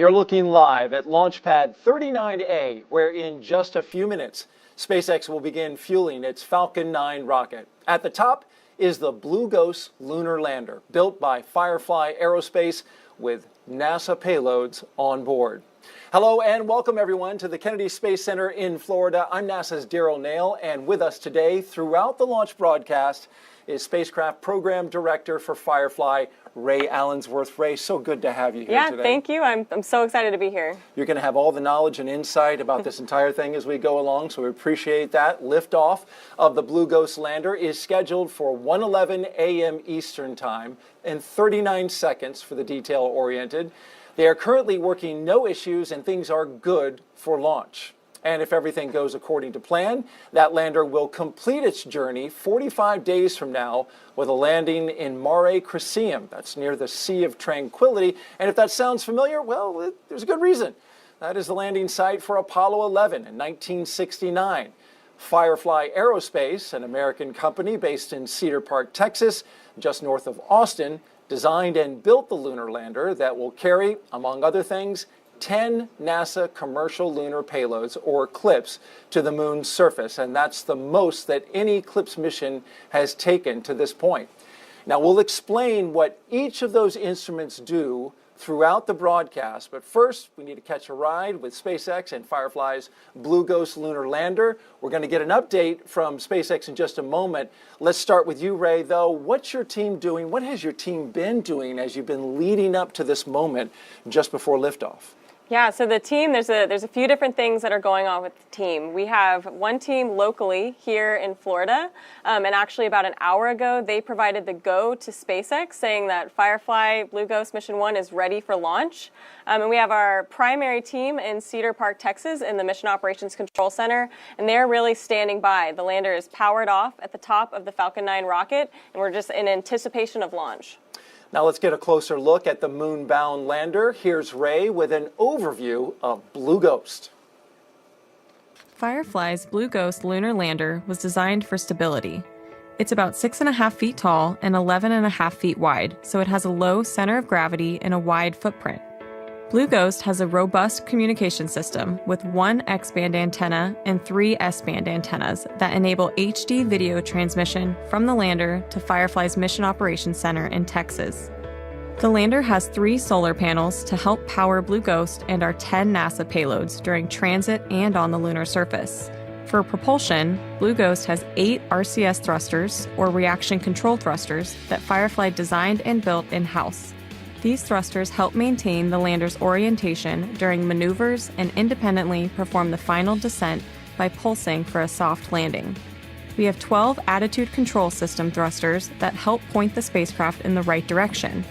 You're looking live at Launch Pad 39A, where in just a few minutes, SpaceX will begin fueling its Falcon 9 rocket. At the top is the Blue Ghost lunar lander, built by Firefly Aerospace with NASA payloads on board. Hello and welcome everyone to the Kennedy Space Center in Florida. I'm NASA's Daryl Nail, and with us today throughout the launch broadcast is Spacecraft Program Director for Firefly, Ray Allensworth. Ray, so good to have you here today. Yeah, thank you. I'm so excited to be here. You're going to have all the knowledge and insight about this entire thing as we go along, so we appreciate that. Liftoff of the Blue Ghost lander is scheduled for 1:11 a.m. Eastern Time and 39 seconds for the detail-oriented. They are currently working no issues, and things are good for launch. And if everything goes according to plan, that lander will complete its journey 45 days from now with a landing in Mare Crisium. That's near the Sea of Tranquility. And if that sounds familiar, well, there's a good reason. That is the landing site for Apollo 11 in 1969. Firefly Aerospace, an American company based in Cedar Park, Texas, just north of Austin, designed and built the lunar lander that will carry, among other things, 10 NASA commercial lunar payloads, or CLPS, to the moon's surface, and that's the most that any CLPS mission has taken to this point. Now, we'll explain what each of those instruments do throughout the broadcast, but first we need to catch a ride with SpaceX and Firefly's Blue Ghost lunar lander. We're going to get an update from SpaceX in just a moment. Let's start with you, Ray, though. What's your team doing? What has your team been doing as you've been leading up to this moment just before liftoff? Yeah, so the team, there's a few different things that are going on with the team. We have one team locally here in Florida, and actually about an hour ago, they provided the go to SpaceX, saying that Firefly Blue Ghost Mission 1 is ready for launch. And we have our primary team in Cedar Park, Texas, in the Mission Operations Control Center, and they're really standing by. The lander is powered off at the top of the Falcon 9 rocket, and we're just in anticipation of launch. Now let's get a closer look at the moon-bound lander. Here's Ray with an overview of Blue Ghost. Firefly's Blue Ghost lunar lander was designed for stability. It's about 6.5 feet tall and 11.5 feet wide, so it has a low center of gravity and a wide footprint. Blue Ghost has a robust communication system with 1 X-band antenna and 3 S-band antennas that enable HD video transmission from the lander to Firefly's Mission Operations Center in Texas. The lander has 3 solar panels to help power Blue Ghost and our 10 NASA payloads during transit and on the lunar surface. For propulsion, Blue Ghost has 8 RCS thrusters, or reaction control thrusters, that Firefly designed and built in-house. These thrusters help maintain the lander's orientation during maneuvers and independently perform the final descent by pulsing for a soft landing. We have 12 attitude control system thrusters that help point the spacecraft in the right direction.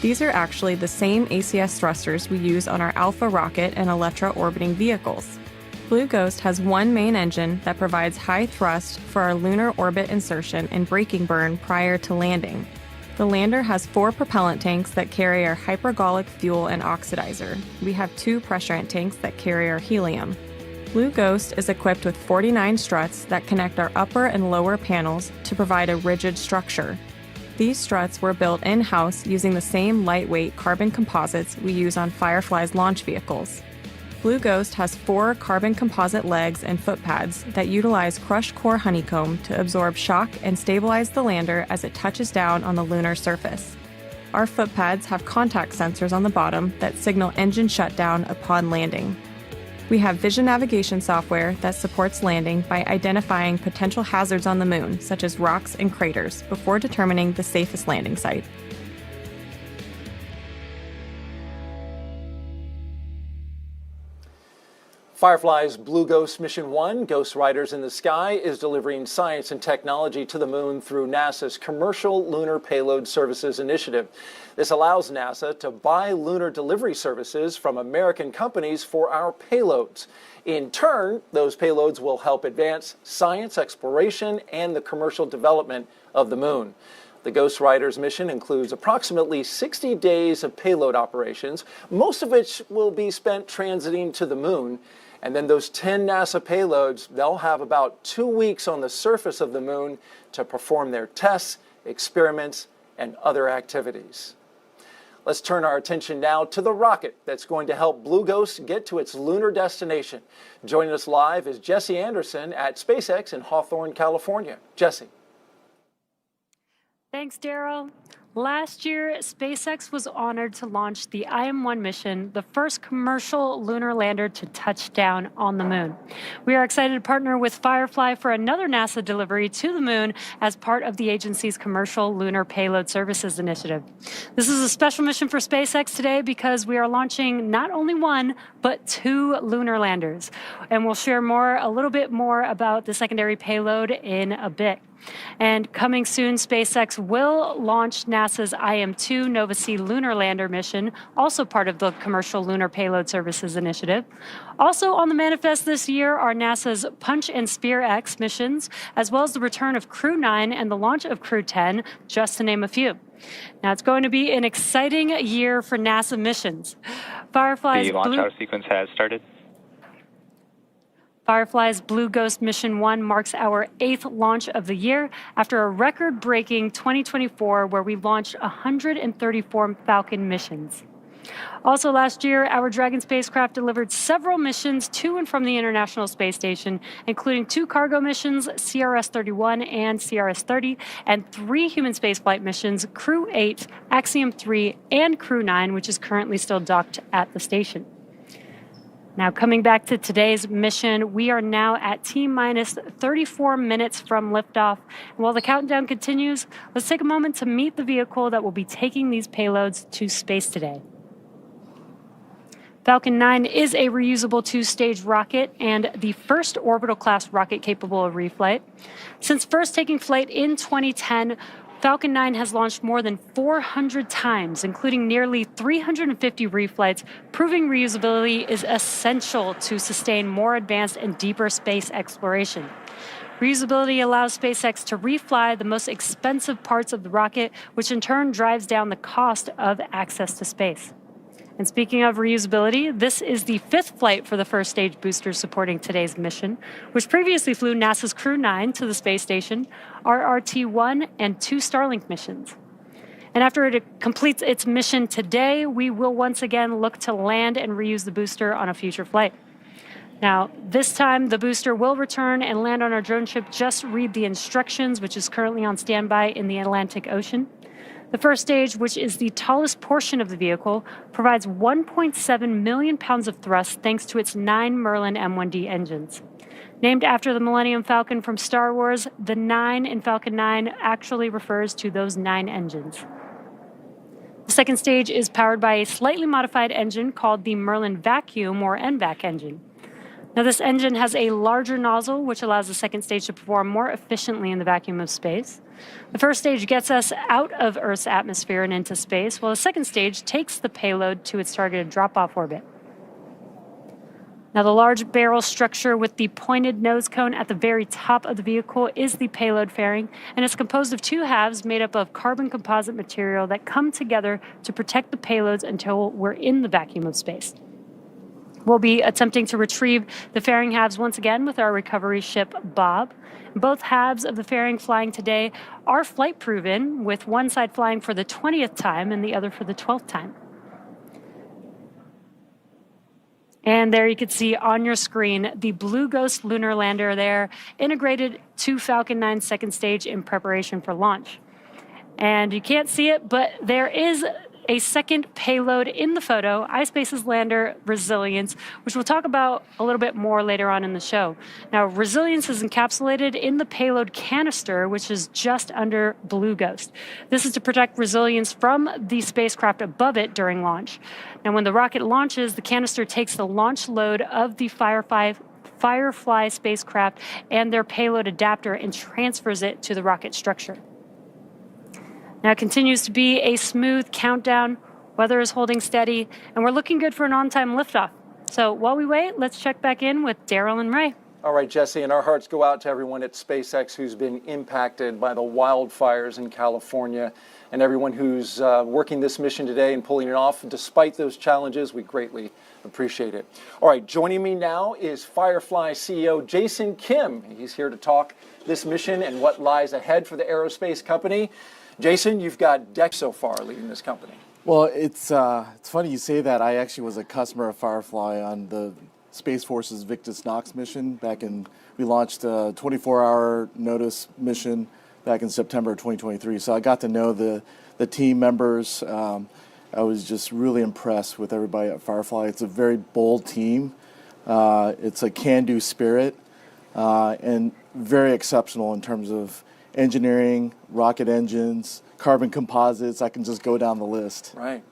These are actually the same ACS thrusters we use on our Alpha rocket and Electra orbiting vehicles. Blue Ghost has 1 main engine that provides high thrust for our lunar orbit insertion and braking burn prior to landing. The lander has 4 propellant tanks that carry our hypergolic fuel and oxidizer. We have 2 pressurant tanks that carry our helium. Blue Ghost is equipped with 49 struts that connect our upper and lower panels to provide a rigid structure. These struts were built in-house using the same lightweight carbon composites we use on Firefly's launch vehicles. Blue Ghost has 4 carbon composite legs and foot pads that utilize crushed core honeycomb to absorb shock and stabilize the lander as it touches down on the lunar surface. Our foot pads have contact sensors on the bottom that signal engine shutdown upon landing. We have vision navigation software that supports landing by identifying potential hazards on the moon, such as rocks and craters, before determining the safest landing site. Firefly's Blue Ghost Mission 1, Ghost Riders in the Sky, is delivering science and technology to the moon through NASA's Commercial Lunar Payload Services Initiative. This allows NASA to buy lunar delivery services from American companies for our payloads. In turn, those payloads will help advance science exploration and the commercial development of the moon. The Ghost Riders mission includes approximately 60 days of payload operations, most of which will be spent transiting to the moon. And then those 10 NASA payloads, they'll have about 2 weeks on the surface of the moon to perform their tests, experiments, and other activities. Let's turn our attention now to the rocket that's going to help Blue Ghost get to its lunar destination. Joining us live is Jesse Anderson at SpaceX in Hawthorne, California. Jesse. Thanks, Daryl. Last year, SpaceX was honored to launch the IM-1 mission, the first commercial lunar lander to touch down on the moon. We are excited to partner with Firefly for another NASA delivery to the moon as part of the agency's Commercial Lunar Payload Services Initiative. This is a special mission for SpaceX today because we are launching not only one, but 2 lunar landers. And we'll share a little bit more about the secondary payload in a bit. And coming soon, SpaceX will launch NASA's IM-2 Nova-C lunar lander mission, also part of the Commercial Lunar Payload Services Initiative. Also on the manifest this year are NASA's Punch and Spear X missions, as well as the return of Crew 9 and the launch of Crew 10, just to name a few. Now, it's going to be an exciting year for NASA missions. The launch out sequence has started. Firefly's Blue Ghost Mission 1 marks our 8th launch of the year after a record-breaking 2024 where we launched 134 Falcon missions. Also last year, our Dragon spacecraft delivered several missions to and from the International Space Station, including 2 cargo missions, CRS-31 and CRS-30, and 3 human spaceflight missions, Crew 8, Axiom 3, and Crew 9, which is currently still docked at the station. Now, coming back to today's mission, we are now at T-minus 34 minutes from liftoff. And while the countdown continues, let's take a moment to meet the vehicle that will be taking these payloads to space today. Falcon 9 is a reusable 2-stage rocket and the first orbital-class rocket capable of reflight. Since first taking flight in 2010, Falcon 9 has launched more than 400 times, including nearly 350 reflights, proving reusability is essential to sustain more advanced and deeper space exploration. Reusability allows SpaceX to refly the most expensive parts of the rocket, which in turn drives down the cost of access to space. And speaking of reusability, this is the 5th flight for the first stage booster supporting today's mission, which previously flew NASA's Crew 9 to the space station, RRT-1, and 2 Starlink missions. And after it completes its mission today, we will once again look to land and reuse the booster on a future flight. Now, this time, the booster will return and land on our drone ship. Just read the instructions, which is currently on standby in the Atlantic Ocean. The first stage, which is the tallest portion of the vehicle, provides 1.7 million pounds of thrust thanks to its 9 Merlin M1D engines. Named after the Millennium Falcon from Star Wars, the 9 in Falcon 9 actually refers to those 9 engines. The second stage is powered by a slightly modified engine called the Merlin Vacuum or NVAC engine. Now, this engine has a larger nozzle, which allows the second stage to perform more efficiently in the vacuum of space. The first stage gets us out of Earth's atmosphere and into space, while the second stage takes the payload to its targeted drop-off orbit. Now, the large barrel structure with the pointed nose cone at the very top of the vehicle is the payload fairing, and it's composed of 2 halves made up of carbon composite material that come together to protect the payloads until we're in the vacuum of space. We'll be attempting to retrieve the fairing halves once again with our recovery ship, Bob. Both halves of the fairing flying today are flight-proven, with one side flying for the 20th time and the other for the 12th time. And there you can see on your screen the Blue Ghost lunar lander there, integrated to Falcon 9's second stage in preparation for launch. And you can't see it, but there is a second payload in the photo, iSpace's lander Resilience, which we'll talk about a little bit more later on in the show. Now, Resilience is encapsulated in the payload canister, which is just under Blue Ghost. This is to protect Resilience from the spacecraft above it during launch. Now, when the rocket launches, the canister takes the launch load of the Firefly spacecraft and their payload adapter and transfers it to the rocket structure. Now, it continues to be a smooth countdown. Weather is holding steady, and we're looking good for an on-time liftoff. So while we wait, let's check back in with Daryl and Ray. All right, Jesse, and our hearts go out to everyone at SpaceX who's been impacted by the wildfires in California, and everyone who's working this mission today and pulling it off. Despite those challenges, we greatly appreciate it. All right, joining me now is Firefly CEO Jason Kim. He's here to talk this mission and what lies ahead for the aerospace company. Jason, you've got decades so far leading this company. Well, it's funny you say that. I actually was a customer of Firefly on the Space Force's Victus Nox mission we launched a 24-hour notice mission back in September of 2023. So I got to know the team members. I was just really impressed with everybody at Firefly. It's a very bold team. It's a can-do spirit, and very exceptional in terms of engineering, rocket engines, carbon composites. I can just go down the list. Right.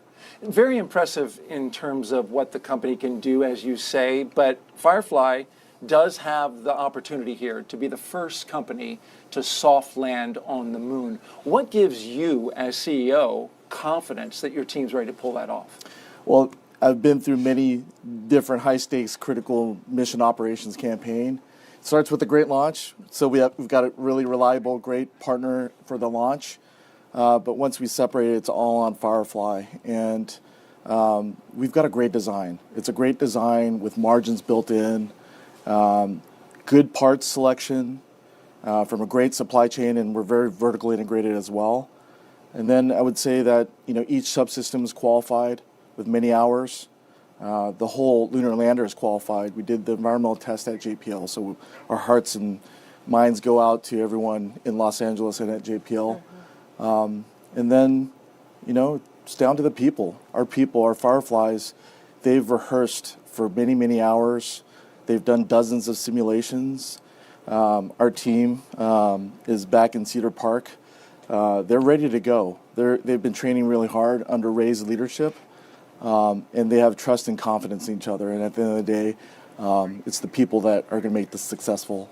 Very impressive in terms of what the company can do, as you say, but Firefly does have the opportunity here to be the first company to soft land on the moon. What gives you, as CEO, confidence that your team's ready to pull that off? Well, I've been through many different high-stakes critical mission operations campaign. It starts with a great launch, so we've got a really reliable, great partner for the launch. But once we separate it, it's all on Firefly. And we've got a great design. It's a great design with margins built in, good parts selection from a great supply chain, and we're very vertically integrated as well. And then I would say that each subsystem is qualified with many hours. The whole lunar lander is qualified. We did the environmental test at JPL, so our hearts and minds go out to everyone in Los Angeles and at JPL. And then, it's down to the people. Our people, our Fireflies, they've rehearsed for many, many hours. They've done dozens of simulations. Our team is back in Cedar Park. They're ready to go. They've been training really hard under Ray's leadership, and they have trust and confidence in each other. And at the end of the day, it's the people that are going to make this successful.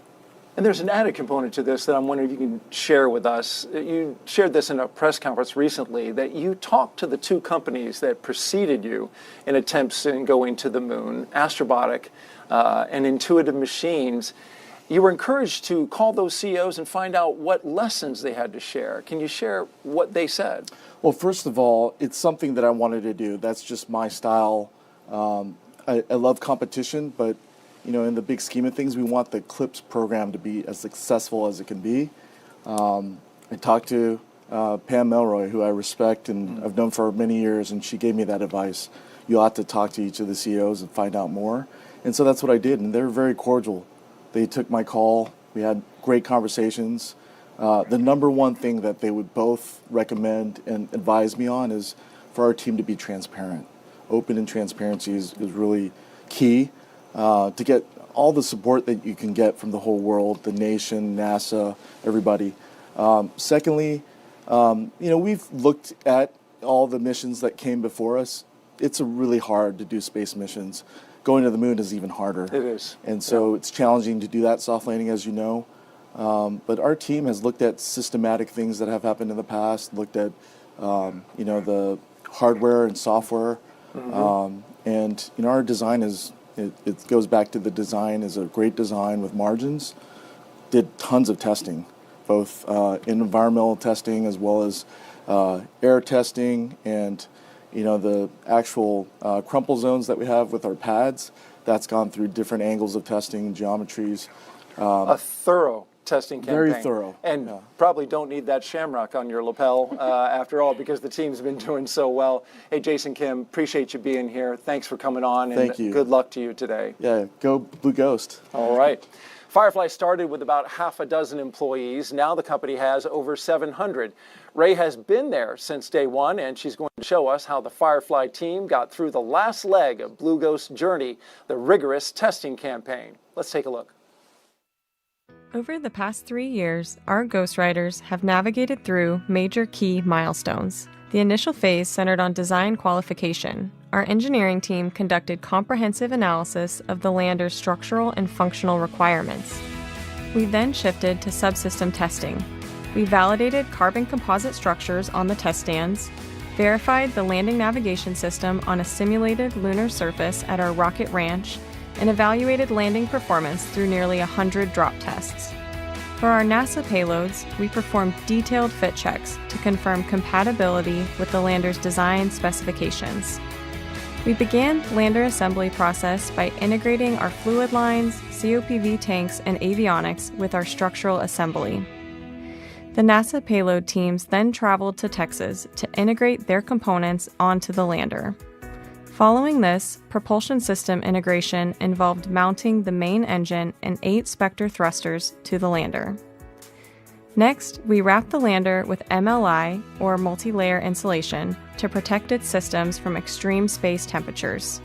And there's an added component to this that I'm wondering if you can share with us. You shared this in a press conference recently, that you talked to the two companies that preceded you in attempts in going to the moon, Astrobotic and Intuitive Machines. You were encouraged to call those CEOs and find out what lessons they had to share. Can you share what they said? Well, first of all, it's something that I wanted to do. That's just my style. I love competition, but in the big scheme of things, we want the CLIPS program to be as successful as it can be. I talked to Pam Melroy, who I respect and I've known for many years, and she gave me that advice. You ought to talk to each of the CEOs and find out more. And so that's what I did, and they were very cordial. They took my call. We had great conversations. The number one thing that they would both recommend and advise me on is for our team to be transparent. Open and transparency is really key. To get all the support that you can get from the whole world, the nation, NASA, everybody. Secondly, we've looked at all the missions that came before us. It's really hard to do space missions. Going to the moon is even harder. It is. And so it's challenging to do that soft landing, as you know. But our team has looked at systematic things that have happened in the past, looked at, the hardware and software. And our design is, it goes back to the design is a great design with margins. Did tons of testing, both in environmental testing as well as air testing, and the actual crumple zones that we have with our pads. That's gone through different angles of testing, geometries. A thorough testing campaign. Very thorough. And probably don't need that shamrock on your lapel after all, because the team's been doing so well. Hey, Jason Kim, appreciate you being here. Thanks for coming on. And Thank you. Good luck to you today. Yeah, go Blue Ghost. All right. Firefly started with about half a dozen employees. Now the company has over 700. Ray has been there since day one, and she's going to show us how the Firefly team got through the last leg of Blue Ghost's journey, the rigorous testing campaign. Let's take a look. Over the past 3 years, our Ghost Riders have navigated through major key milestones. The initial phase centered on design qualification. Our engineering team conducted comprehensive analysis of the lander's structural and functional requirements. We then shifted to subsystem testing. We validated carbon composite structures on the test stands, verified the landing navigation system on a simulated lunar surface at our rocket ranch, and evaluated landing performance through nearly 100 drop tests. For our NASA payloads, we performed detailed fit checks to confirm compatibility with the lander's design specifications. We began the lander assembly process by integrating our fluid lines, COPV tanks, and avionics with our structural assembly. The NASA payload teams then traveled to Texas to integrate their components onto the lander. Following this, propulsion system integration involved mounting the main engine and 8 Spectre thrusters to the lander. Next, we wrapped the lander with MLI, or multi-layer insulation, to protect its systems from extreme space temperatures.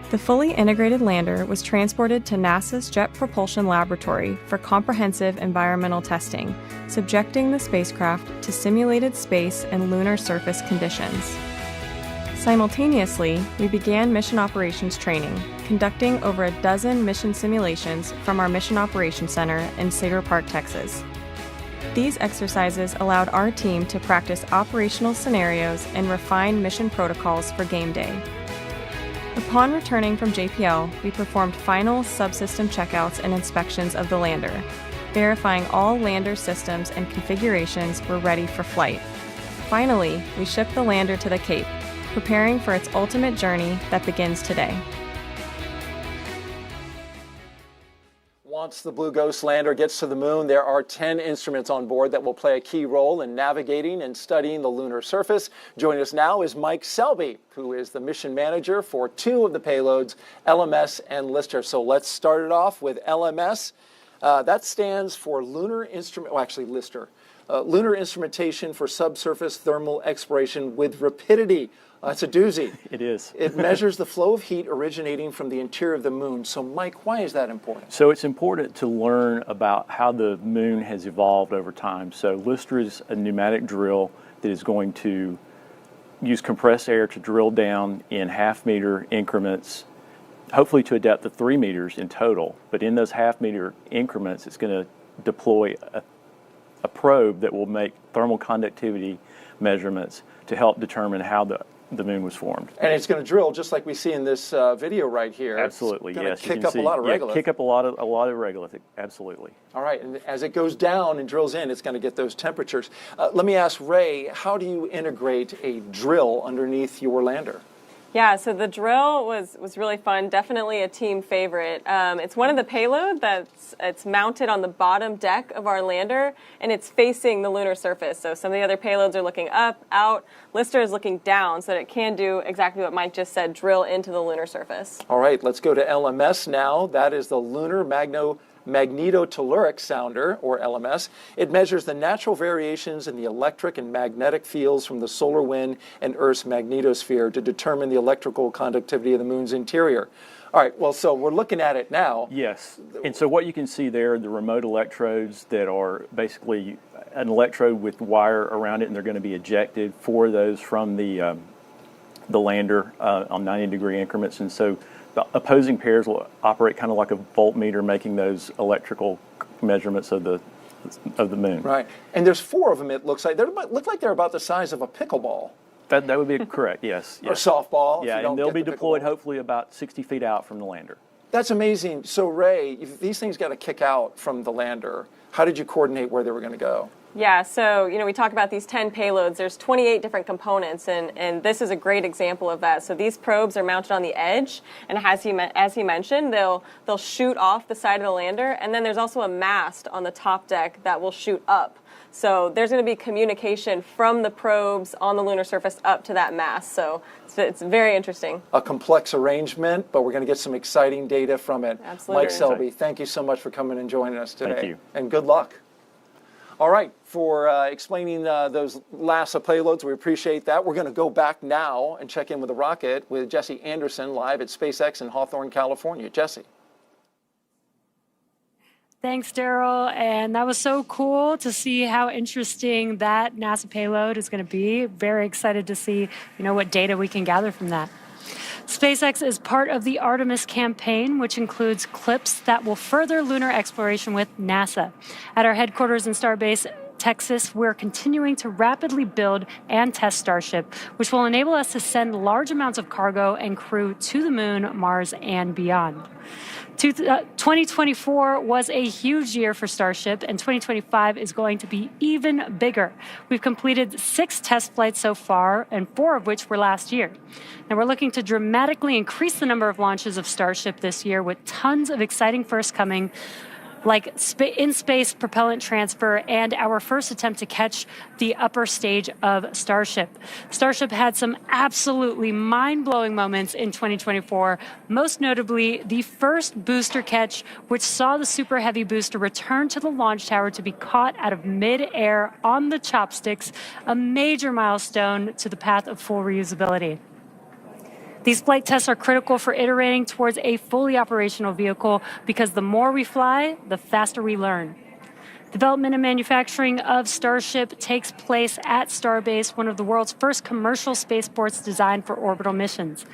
The fully integrated lander was transported to NASA's Jet Propulsion Laboratory for comprehensive environmental testing, subjecting the spacecraft to simulated space and lunar surface conditions. Simultaneously, we began mission operations training, conducting over a dozen mission simulations from our Mission Operations Center in Cedar Park, Texas. These exercises allowed our team to practice operational scenarios and refine mission protocols for game day. Upon returning from JPL, we performed final subsystem checkouts and inspections of the lander, verifying all lander systems and configurations were ready for flight. Finally, we shipped the lander to the Cape, preparing for its ultimate journey that begins today. Once the Blue Ghost lander gets to the moon, there are 10 instruments on board that will play a key role in navigating and studying the lunar surface. Joining us now is Mike Selby, who is the mission manager for 2 of the payloads, LMS and Lister. So let's start it off with LMS. That stands for Lunar Instrument, Lister. Lunar Instrumentation for Subsurface Thermal Exploration with Rapidity. It's a doozy. It is. It measures the flow of heat originating from the interior of the moon. So, Mike, why is that important? So it's important to learn about how the moon has evolved over time. So Lister is a pneumatic drill that is going to use compressed air to drill down in half-meter increments, hopefully to a depth of 3 meters in total. But in those half-meter increments, it's going to deploy a probe that will make thermal conductivity measurements to help determine how the moon was formed. And it's going to drill just like we see in this video right here. Absolutely, it's yes. Kick up a lot of regolith. Yeah, kick up a lot of regolith, absolutely. All right, and as it goes down and drills in, it's going to get those temperatures. Let me ask Ray, how do you integrate a drill underneath your lander? Yeah, so the drill was really fun. Definitely a team favorite. It's one of the payload it's mounted on the bottom deck of our lander, and it's facing the lunar surface. So some of the other payloads are looking up, out. Lister is looking down, so that it can do exactly what Mike just said, drill into the lunar surface. All right, let's go to LMS now. That is the Lunar Magnetotelluric Sounder, or LMS. It measures the natural variations in the electric and magnetic fields from the solar wind and Earth's magnetosphere to determine the electrical conductivity of the moon's interior. All right, well, so we're looking at it now. Yes, and so what you can see there are the remote electrodes that are basically an electrode with wire around it, and they're going to be ejected, 4 of those from the lander on 90-degree increments, and so the opposing pairs will operate kind of like a voltmeter, making those electrical measurements of the moon. Right, and there's 4 of them. It looks like look like they're about the size of a pickleball. That would be correct. Yes. Or softball. Yeah, and they'll be deployed hopefully about 60 feet out from the lander. That's amazing. So Ray, if these things got to kick out from the lander, how did you coordinate where they were going to go? Yeah, so we talk about these 10 payloads. There's 28 different components, and this is a great example of that. So these probes are mounted on the edge, and as he mentioned, they'll shoot off the side of the lander, and then there's also a mast on the top deck that will shoot up. So there's going to be communication from the probes on the lunar surface up to that mast. So it's very interesting. A complex arrangement, but we're going to get some exciting data from it. Absolutely. Mike Selby, thank you so much for coming and joining us today. Thank you. And good luck. All right, for explaining those NASA payloads, we appreciate that. We're going to go back now and check in with the rocket with Jesse Anderson live at SpaceX in Hawthorne, California. Jesse. Thanks, Daryl. And that was so cool to see how interesting that NASA payload is going to be. Very excited to see, what data we can gather from that. SpaceX is part of the Artemis campaign, which includes clips that will further lunar exploration with NASA. At our headquarters in Starbase, Texas, we're continuing to rapidly build and test Starship, which will enable us to send large amounts of cargo and crew to the moon, Mars, and beyond. 2024 was a huge year for Starship, and 2025 is going to be even bigger. We've completed 6 test flights so far, and 4 of which were last year. Now we're looking to dramatically increase the number of launches of Starship this year, with tons of exciting firsts coming like in-space propellant transfer and our first attempt to catch the upper stage of Starship. Starship had some absolutely mind-blowing moments in 2024, most notably the first booster catch, which saw the Super Heavy booster return to the launch tower to be caught out of mid-air on the chopsticks, a major milestone to the path of full reusability. These flight tests are critical for iterating towards a fully operational vehicle because the more we fly, the faster we learn. Development and manufacturing of Starship takes place at Starbase, one of the world's first commercial spaceports designed for orbital missions.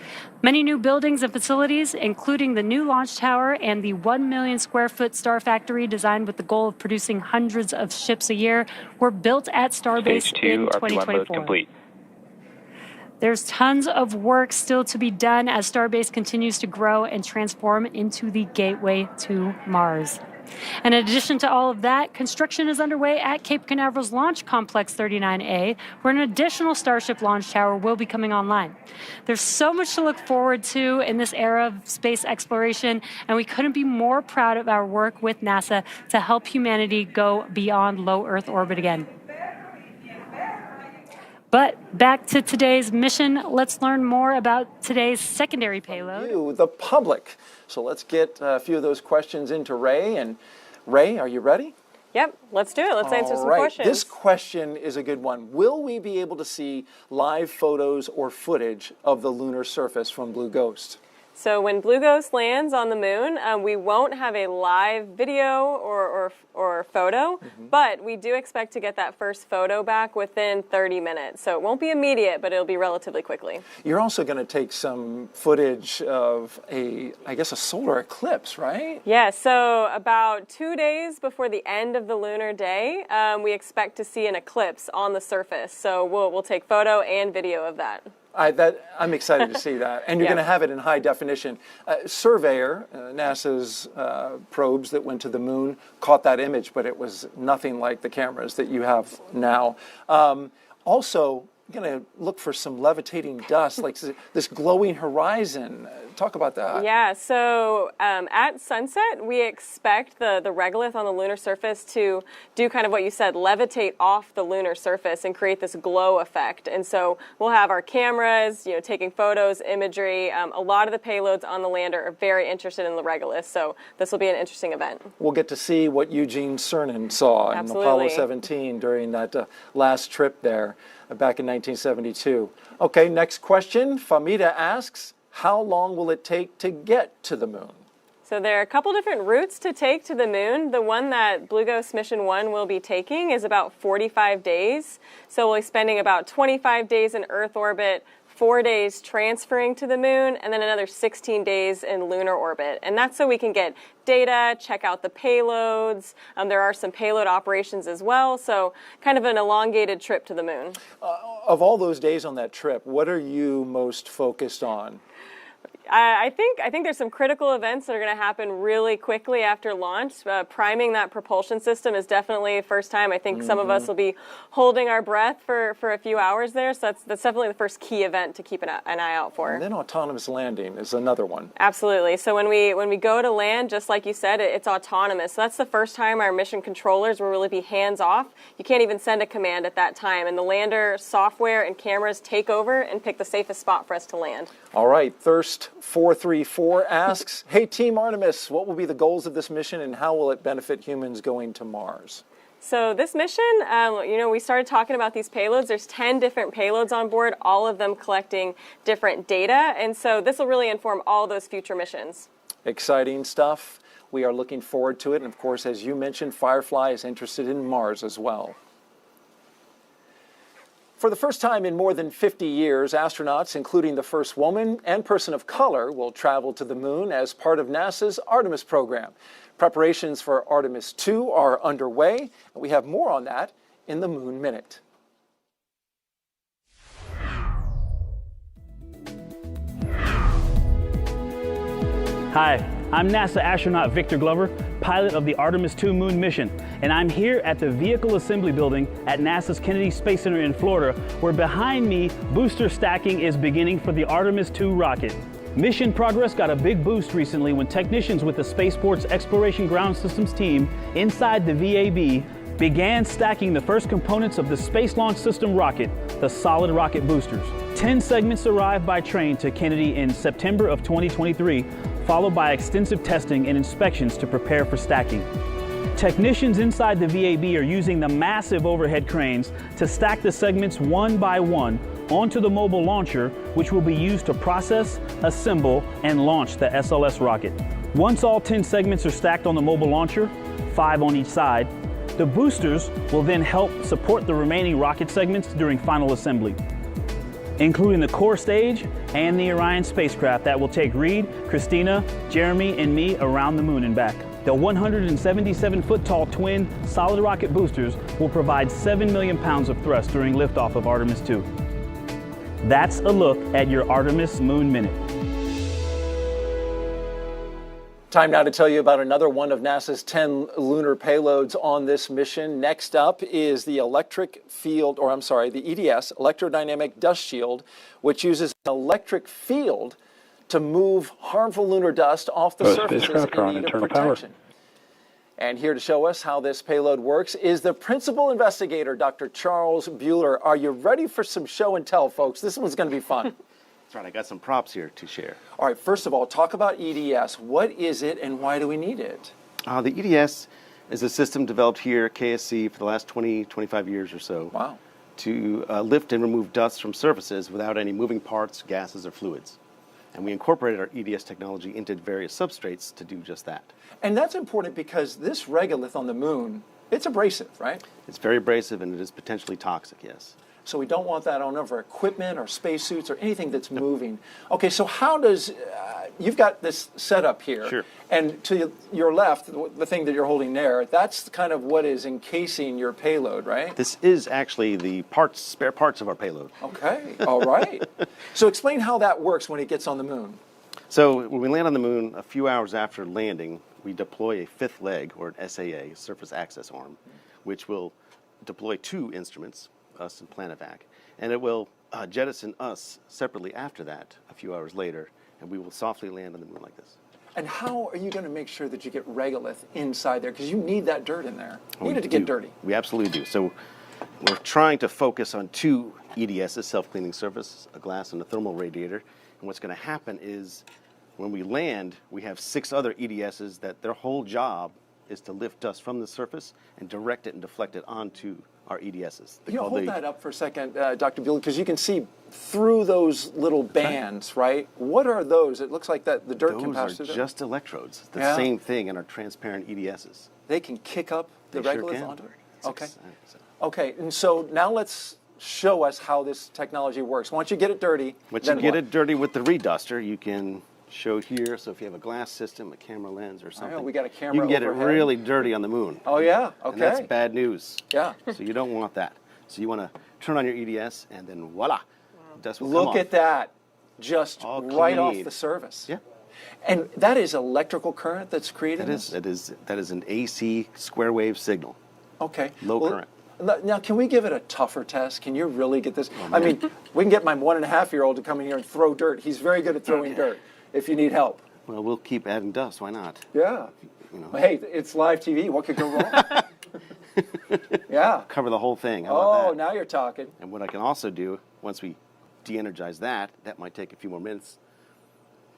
Many new buildings and facilities, including the new launch tower and the 1 million square foot Star Factory designed with the goal of producing hundreds of ships a year, were built at Starbase in 2024. Complete. There's tons of work still to be done as Starbase continues to grow and transform into the gateway to Mars. And in addition to all of that, construction is underway at Cape Canaveral's Launch Complex 39A, where an additional Starship launch tower will be coming online. There's so much to look forward to in this era of space exploration, and we couldn't be more proud of our work with NASA to help humanity go beyond low Earth orbit again. But back to today's mission, let's learn more about today's secondary payload. You, the public. So let's get a few of those questions into Ray. And Ray, are you ready? Yep, let's do it. Let's answer some All right. questions. This question is a good one. Will we be able to see live photos or footage of the lunar surface from Blue Ghost? So when Blue Ghost lands on the moon, we won't have a live video or photo, but we do expect to get that first photo back within 30 minutes. So it won't be immediate, but it'll be relatively quickly. You're also going to take some footage of a solar eclipse, right? Yeah, so about 2 days before the end of the lunar day, we expect to see an eclipse on the surface. So we'll take photo and video of that. I'm excited to see that. And you're Yeah. going to have it in high definition. Surveyor, NASA's probes that went to the moon, caught that image, but it was nothing like the cameras that you have now. Also, I'm going to look for some levitating dust, like this glowing horizon. Talk about that. Yeah, so at sunset, we expect the regolith on the lunar surface to do kind of what you said, levitate off the lunar surface and create this glow effect. And so we'll have our cameras, taking photos, imagery. A lot of the payloads on the lander are very interested in the regolith, so this will be an interesting event. We'll get to see what Eugene Cernan saw in Apollo 17 during that last trip there back in 1972. Okay, next question. Famita asks, how long will it take to get to the moon? So there are a couple different routes to take to the moon. The one that Blue Ghost Mission 1 will be taking is about 45 days. So we'll be spending about 25 days in Earth orbit, 4 days transferring to the moon, and then another 16 days in lunar orbit. And that's so we can get data, check out the payloads. There are some payload operations as well, so kind of an elongated trip to the moon. Of all those days on that trip, what are you most focused on? I think there's some critical events that are going to happen really quickly after launch. Priming that propulsion system is definitely the first time. I think some of us will be holding our breath for a few hours there. So that's definitely the first key event to keep an eye out for. And then autonomous landing is another one. Absolutely. So when we go to land, just like you said, it's autonomous. So that's the first time our mission controllers will really be hands off. You can't even send a command at that time. And the lander software and cameras take over and pick the safest spot for us to land. All right, Thirst434 asks, hey, Team Artemis, what will be the goals of this mission and how will it benefit humans going to Mars? So this mission, we started talking about these payloads. There's 10 different payloads on board, all of them collecting different data. And so this will really inform all those future missions. Exciting stuff. We are looking forward to it. And of course, as you mentioned, Firefly is interested in Mars as well. For the first time in more than 50 years, astronauts, including the first woman and person of color, will travel to the moon as part of NASA's Artemis program. Preparations for Artemis 2 are underway, and we have more on that in the Moon Minute. Hi, I'm NASA astronaut Victor Glover, pilot of the Artemis 2 moon mission, and I'm here at the Vehicle Assembly Building at NASA's Kennedy Space Center in Florida, where behind me, booster stacking is beginning for the Artemis 2 rocket. Mission progress got a big boost recently when technicians with the Spaceport's Exploration Ground Systems team inside the VAB began stacking the first components of the Space Launch System rocket, the solid rocket boosters. 10 segments arrived by train to Kennedy in September of 2023, followed by extensive testing and inspections to prepare for stacking. Technicians inside the VAB are using the massive overhead cranes to stack the segments one by one onto the mobile launcher, which will be used to process, assemble, and launch the SLS rocket. Once all 10 segments are stacked on the mobile launcher, 5 on each side, the boosters will then help support the remaining rocket segments during final assembly, including the core stage and the Orion spacecraft that will take Reed, Christina, Jeremy, and me around the moon and back. The 177-foot-tall twin solid rocket boosters will provide 7 million pounds of thrust during liftoff of Artemis II. That's a look at your Artemis Moon Minute. Time now to tell you about another one of NASA's 10 lunar payloads on this mission. Next up is the the EDS, Electrodynamic Dust Shield, which uses an electric field to move harmful lunar dust off the surfaces in need of protection. And here to show us how this payload works is the principal investigator, Dr. Charles Bueller. Are you ready for some show and tell, folks? This one's going to be fun. That's right, I got some props here to share. All right, first of all, talk about EDS. What is it and why do we need it? The EDS is a system developed here at KSC for the last 20, 25 years or so. Wow. To lift and remove dust from surfaces without any moving parts, gases, or fluids. And we incorporated our EDS technology into various substrates to do just that. And that's important because this regolith on the moon, it's abrasive, right? It's very abrasive and it is potentially toxic, yes. So we don't want that on our equipment or spacesuits or anything that's moving. Okay, so how does, you've got this setup here. Sure. And to your left, the thing that you're holding there, that's kind of what is encasing your payload, right? This is actually the spare parts of our payload. Okay, all right. So explain how that works when it gets on the moon. So when we land on the moon, a few hours after landing, we deploy a fifth leg, or an SAA, Surface Access Arm, which will deploy 2 instruments, us and PlanetVac, and it will jettison us separately after that, a few hours later, and we will softly land on the moon like this. And how are you going to make sure that you get regolith inside there? Because you need that dirt in there. You need it to get dirty. We absolutely do. So we're trying to focus on 2 EDSs, self-cleaning surface, a glass and a thermal radiator. And what's going to happen is when we land, we have 6 other EDSs that their whole job is to lift dust from the surface and direct it and deflect it onto our EDSs. Hold that up for a second, Dr. Bueller, because you can see through those little bands, right? What are those? It looks like that the dirt can pass through Those are them. just electrodes. The same thing in our transparent EDSs. They can kick up the They sure regolith can. onto it? Okay. Okay, and so now let's show us how this technology works. Once you get it dirty, Once then you get what? it dirty with the reduster, you can show here. So if you have a glass system, a camera lens, or something, we got a camera you can get overhead. it really dirty on the moon. Oh, yeah? Okay. And that's bad news. Yeah. So you don't want that. So you want to turn on your EDS, and then voila, dust will come off. Look at that. Just All right off clean. the surface. Yeah. And that is electrical current that's created That is an AC square wave signal. Okay. Low current. Now, can we give it a tougher test? Can you really get this? I mean, we can get my 1.5-year-old to come in here and throw dirt. He's very good at throwing dirt if you need help. Well, we'll keep adding dust. Why not? Yeah. You know, Hey, it's live TV. What could go wrong? Yeah. cover the whole thing. How about Oh, that? now you're talking. And what I can also do, once we de-energize that might take a few more minutes.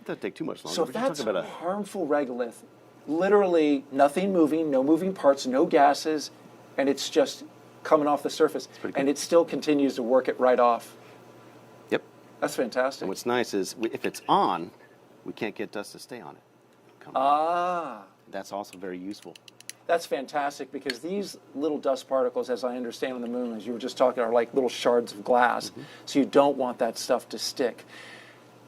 It doesn't take too much longer. So if We're just that's talking about harmful regolith, literally nothing moving, no moving parts, no gases, and it's just coming off the surface, pretty and cool. it still continues to work it right off. Yep. That's fantastic. And what's nice is if it's on, we can't get dust to stay on it. Come on. Ah. That's also very useful. That's fantastic because these little dust particles, as I understand on the moon, as you were just talking, are like little shards of glass. Mm-hmm. So you don't want that stuff to stick.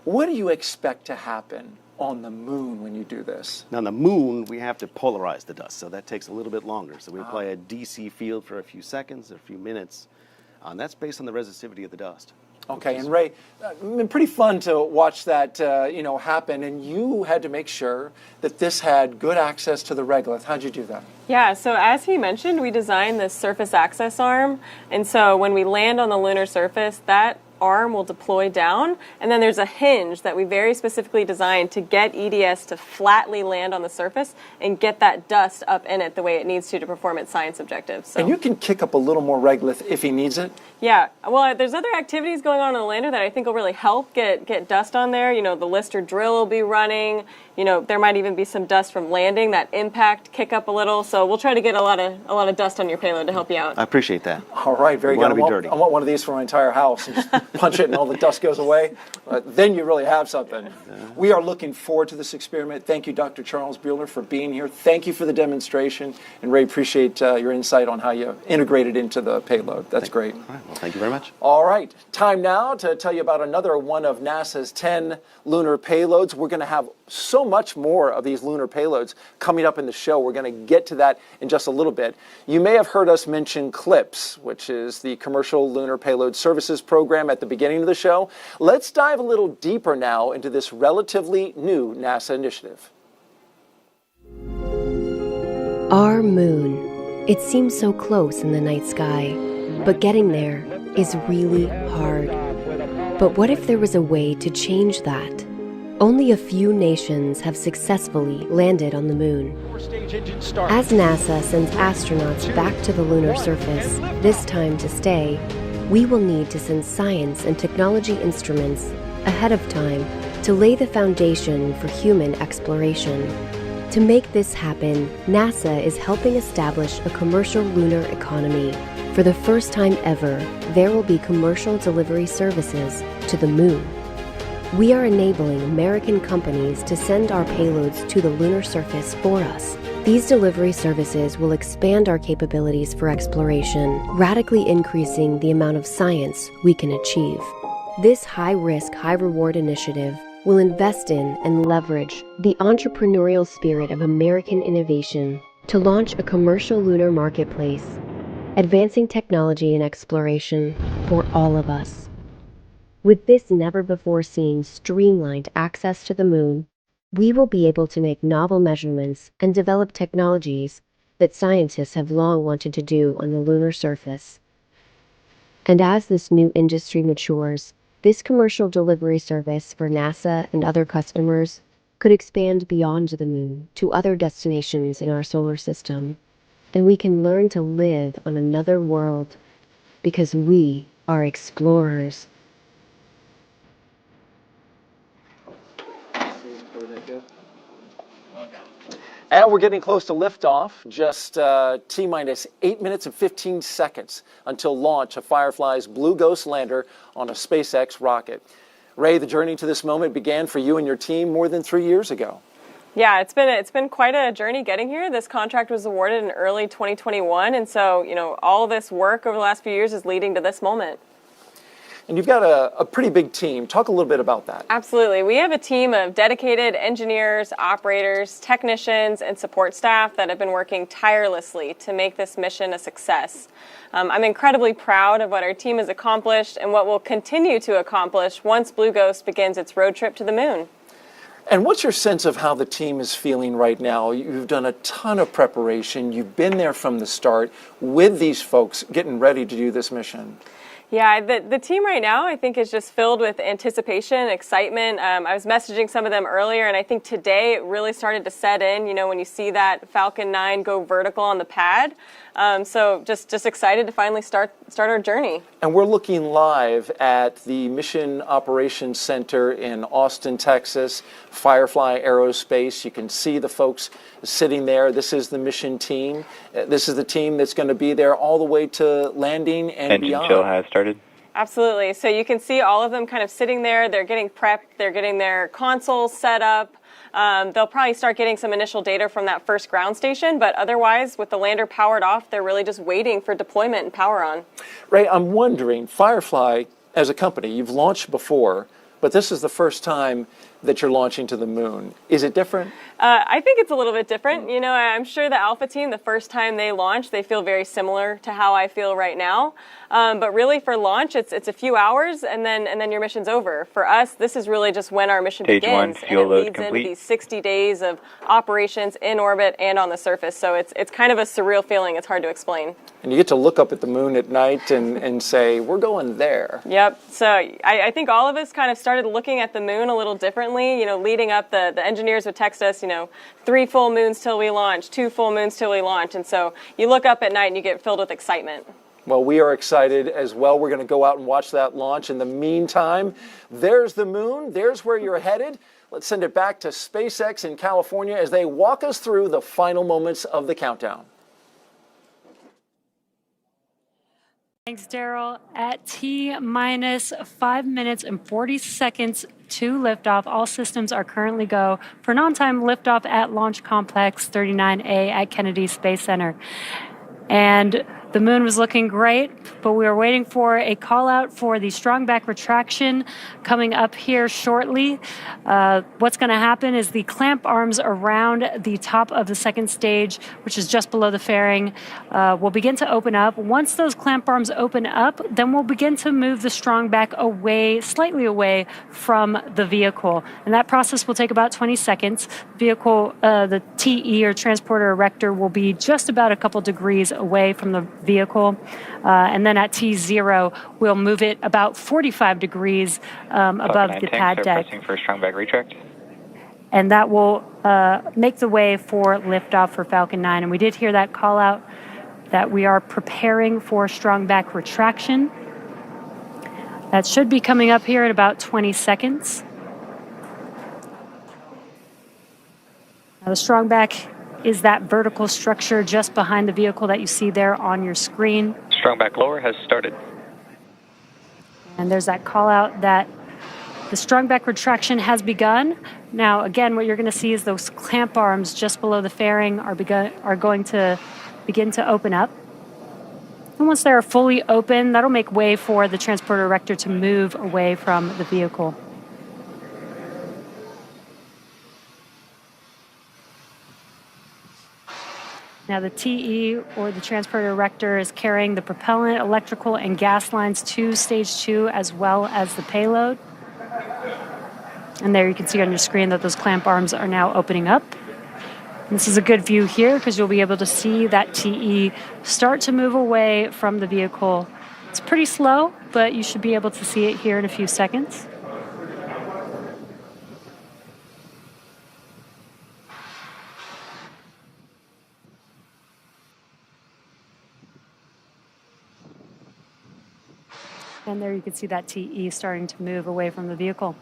What do you expect to happen on the moon when you do this? Now on the moon, we have to polarize the dust, so that takes a little bit longer. So we apply a DC field for a few seconds, or a few minutes, and that's based on the resistivity of the dust. Okay, and Ray, it's been pretty fun to watch that happen, and you had to make sure that this had good access to the regolith. How'd you do that? Yeah, so as he mentioned, we designed this surface access arm, and so when we land on the lunar surface, that arm will deploy down, and then there's a hinge that we very specifically designed to get EDS to flatly land on the surface and get that dust up in it the way it needs to perform its science objectives. So. And you can kick up a little more regolith if he needs it? Yeah, well, there's other activities going on the lander that I think will really help get dust on there. You know, the Lister drill will be running. You know, there might even be some dust from landing, that impact kick up a little. So we'll try to get a lot of dust on your payload to help you out. I appreciate that. All right, very good. I want one of these for my entire house. And just punch it and all the dust goes away. Then you really have something. We are looking forward to this experiment. Thank you, Dr. Charles Buehler, for being here. Thank you for the demonstration. And Ray, appreciate your insight on how you integrated into the payload. That's great. All right, well, thank you very much. All right, time now to tell you about another one of NASA's 10 lunar payloads. We're going to have so much more of these lunar payloads coming up in the show. We're going to get to that in just a little bit. You may have heard us mention CLPS, which is the Commercial Lunar Payload Services Program, at the beginning of the show. Let's dive a little deeper now into this relatively new NASA initiative. Our moon. It seems so close in the night sky, but getting there is really hard. But what if there was a way to change that? Only a few nations have successfully landed on the moon. As NASA sends astronauts back to the lunar surface, this time to stay, we will need to send science and technology instruments ahead of time to lay the foundation for human exploration. To make this happen, NASA is helping establish a commercial lunar economy. For the first time ever, there will be commercial delivery services to the moon. We are enabling American companies to send our payloads to the lunar surface for us. These delivery services will expand our capabilities for exploration, radically increasing the amount of science we can achieve. This high-risk, high-reward initiative will invest in and leverage the entrepreneurial spirit of American innovation to launch a commercial lunar marketplace, advancing technology and exploration for all of us. With this never-before-seen streamlined access to the moon, we will be able to make novel measurements and develop technologies that scientists have long wanted to do on the lunar surface. And as this new industry matures, this commercial delivery service for NASA and other customers could expand beyond the moon to other destinations in our solar system. And we can learn to live on another world because we are explorers. And we're getting close to liftoff, just T-minus 8 minutes and 15 seconds until launch of Firefly's Blue Ghost lander on a SpaceX rocket. Ray, the journey to this moment began for you and your team more than 3 years ago. Yeah, it's been quite a journey getting here. This contract was awarded in early 2021, and so, you know, all this work over the last few years is leading to this moment. And you've got a pretty big team. Talk a little bit about that. Absolutely. We have a team of dedicated engineers, operators, technicians, and support staff that have been working tirelessly to make this mission a success. I'm incredibly proud of what our team has accomplished and what we'll continue to accomplish once Blue Ghost begins its road trip to the moon. And what's your sense of how the team is feeling right now? You've done a ton of preparation. You've been there from the start with these folks getting ready to do this mission. Yeah, the team right now, I think, is just filled with anticipation, excitement. I was messaging some of them earlier, and I think today it really started to set in, you know, when you see that Falcon 9 go vertical on the pad. So just excited to finally start our journey. And we're looking live at the Mission Operations Center in Austin, Texas, Firefly Aerospace. You can see the folks sitting there. This is the mission team. This is the team that's going to be there all the way to landing and beyond. Engine chill has started. Absolutely. So you can see all of them kind of sitting there. They're getting prepped. They're getting their consoles set up. They'll probably start getting some initial data from that first ground station, but otherwise, with the lander powered off, they're really just waiting for deployment and power on. Ray, I'm wondering, Firefly, as a company, you've launched before, but this is the first time that you're launching to the moon. Is it different? I think it's a little bit different. You know, I'm sure the Alpha team, the first time they launch, they feel very similar to how I feel right now. But really, for launch, it's a few hours, and then your mission's over. For us, this is really just when our mission Stage begins, 1, and fuel it load leads complete. into these 60 days of operations in orbit and on the surface. So it's kind of a surreal feeling. It's hard to explain. And you get to look up at the moon at night and say, we're going there. Yep. So I think all of us kind of started looking at the moon a little differently. You know, leading up, the engineers would text us, 3 full moons till we launch, 2 full moons till we launch. And so you look up at night and you get filled with excitement. Well, we are excited as well. We're going to go out and watch that launch. In the meantime, there's the moon. There's where you're headed. Let's send it back to SpaceX in California as they walk us through the final moments of the countdown. Thanks, Daryl. At T-minus 5 minutes and 40 seconds to liftoff, all systems are currently go for an on-time liftoff at Launch Complex 39A at Kennedy Space Center. And the moon was looking great, but we were waiting for a call out for the strong back retraction coming up here shortly. What's going to happen is the clamp arms around the top of the second stage, which is just below the fairing, will begin to open up. Once those clamp arms open up, then we'll begin to move the strong back away, slightly away from the vehicle. And that process will take about 20 seconds. The TE or transporter erector will be just about a couple degrees away from the vehicle. And then at T0, we'll move it about 45 degrees above the pad deck. Pressing for strong back retract. And that will make the way for liftoff for Falcon 9. And we did hear that call out that we are preparing for strong back retraction. That should be coming up here in about 20 seconds. Now the strong back is that vertical structure just behind the vehicle that you see there on your screen. Strong back lower has started. And there's that call out that the strong back retraction has begun. Now, again, what you're going to see is those clamp arms just below the fairing are going to begin to open up. And once they are fully open, that'll make way for the transporter erector to move away from the vehicle. Now the TE, or the transporter erector, is carrying the propellant, electrical, and gas lines to stage 2, as well as the payload. And there you can see on your screen that those clamp arms are now opening up. And this is a good view here because you'll be able to see that TE start to move away from the vehicle. It's pretty slow, but you should be able to see it here in a few seconds. And there you can see that TE starting to move away from the vehicle.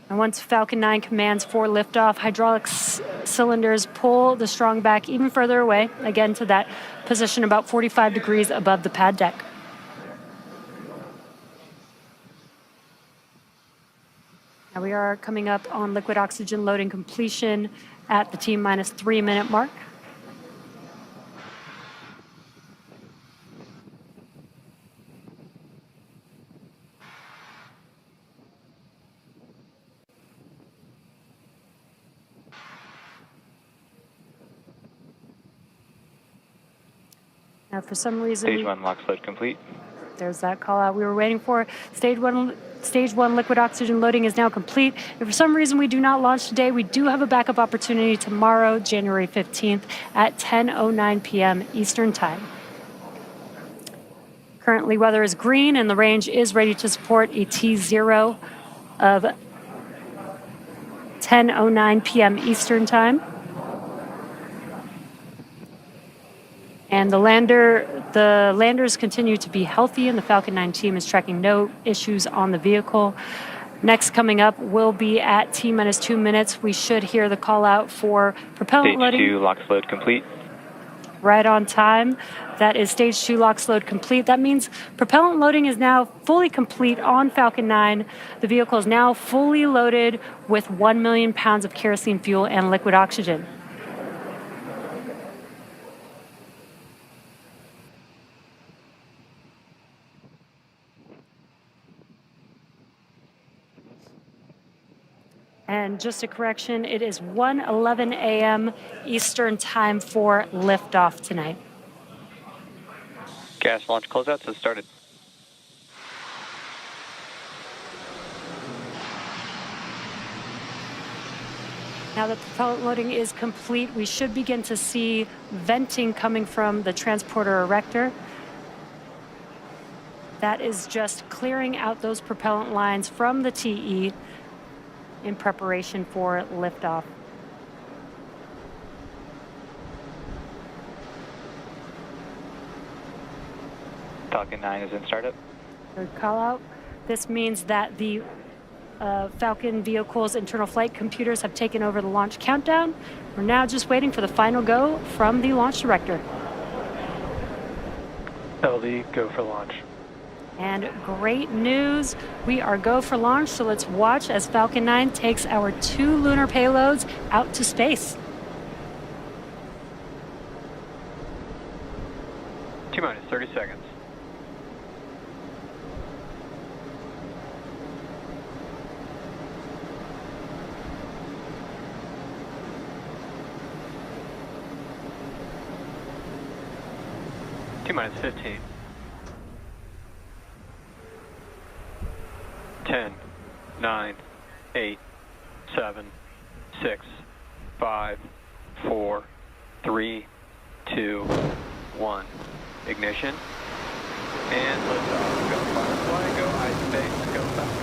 And once Falcon 9 commands for liftoff, hydraulic cylinders pull the strong back even further away, again to that position about 45 degrees above the pad deck. Now we are coming up on liquid oxygen loading completion at the T-minus 3 minute mark. Now, for some reason, Stage 1 LOX load complete. There's that call out we were waiting for. Stage one liquid oxygen loading is now complete. If for some reason we do not launch today, we do have a backup opportunity tomorrow, January 15th at 10:09 p.m. Eastern Time. Currently, weather is green and the range is ready to support a T0 of 10:09 p.m. Eastern Time. And the landers continue to be healthy, and the Falcon 9 team is tracking no issues on the vehicle. Next coming up will be at T-minus 2 minutes. We should hear the call out for propellant loading. Stage 2 LOX load complete. Right on time. That is stage 2 LOX load complete. That means propellant loading is now fully complete on Falcon 9. The vehicle is now fully loaded with 1 million pounds of kerosene fuel and liquid oxygen. And just a correction, it is 1:11 a.m. Eastern Time for liftoff tonight. Gas launch closeouts has started. Now that propellant loading is complete, we should begin to see venting coming from the transporter erector. That is just clearing out those propellant lines from the TE in preparation for liftoff. Falcon 9 is in startup. Third call out. This means that the Falcon vehicle's internal flight computers have taken over the launch countdown. We're now just waiting for the final go from the launch director. LD, go for launch. And great news, we are go for launch, so let's watch as Falcon 9 takes our 2 lunar payloads out to space. T-minus 30 seconds. T-minus 15. 10, 9, 8, 7, 6, 5, 4, 3, 2, 1. Ignition. And liftoff. Go Firefly, go iSpace, go Falcon.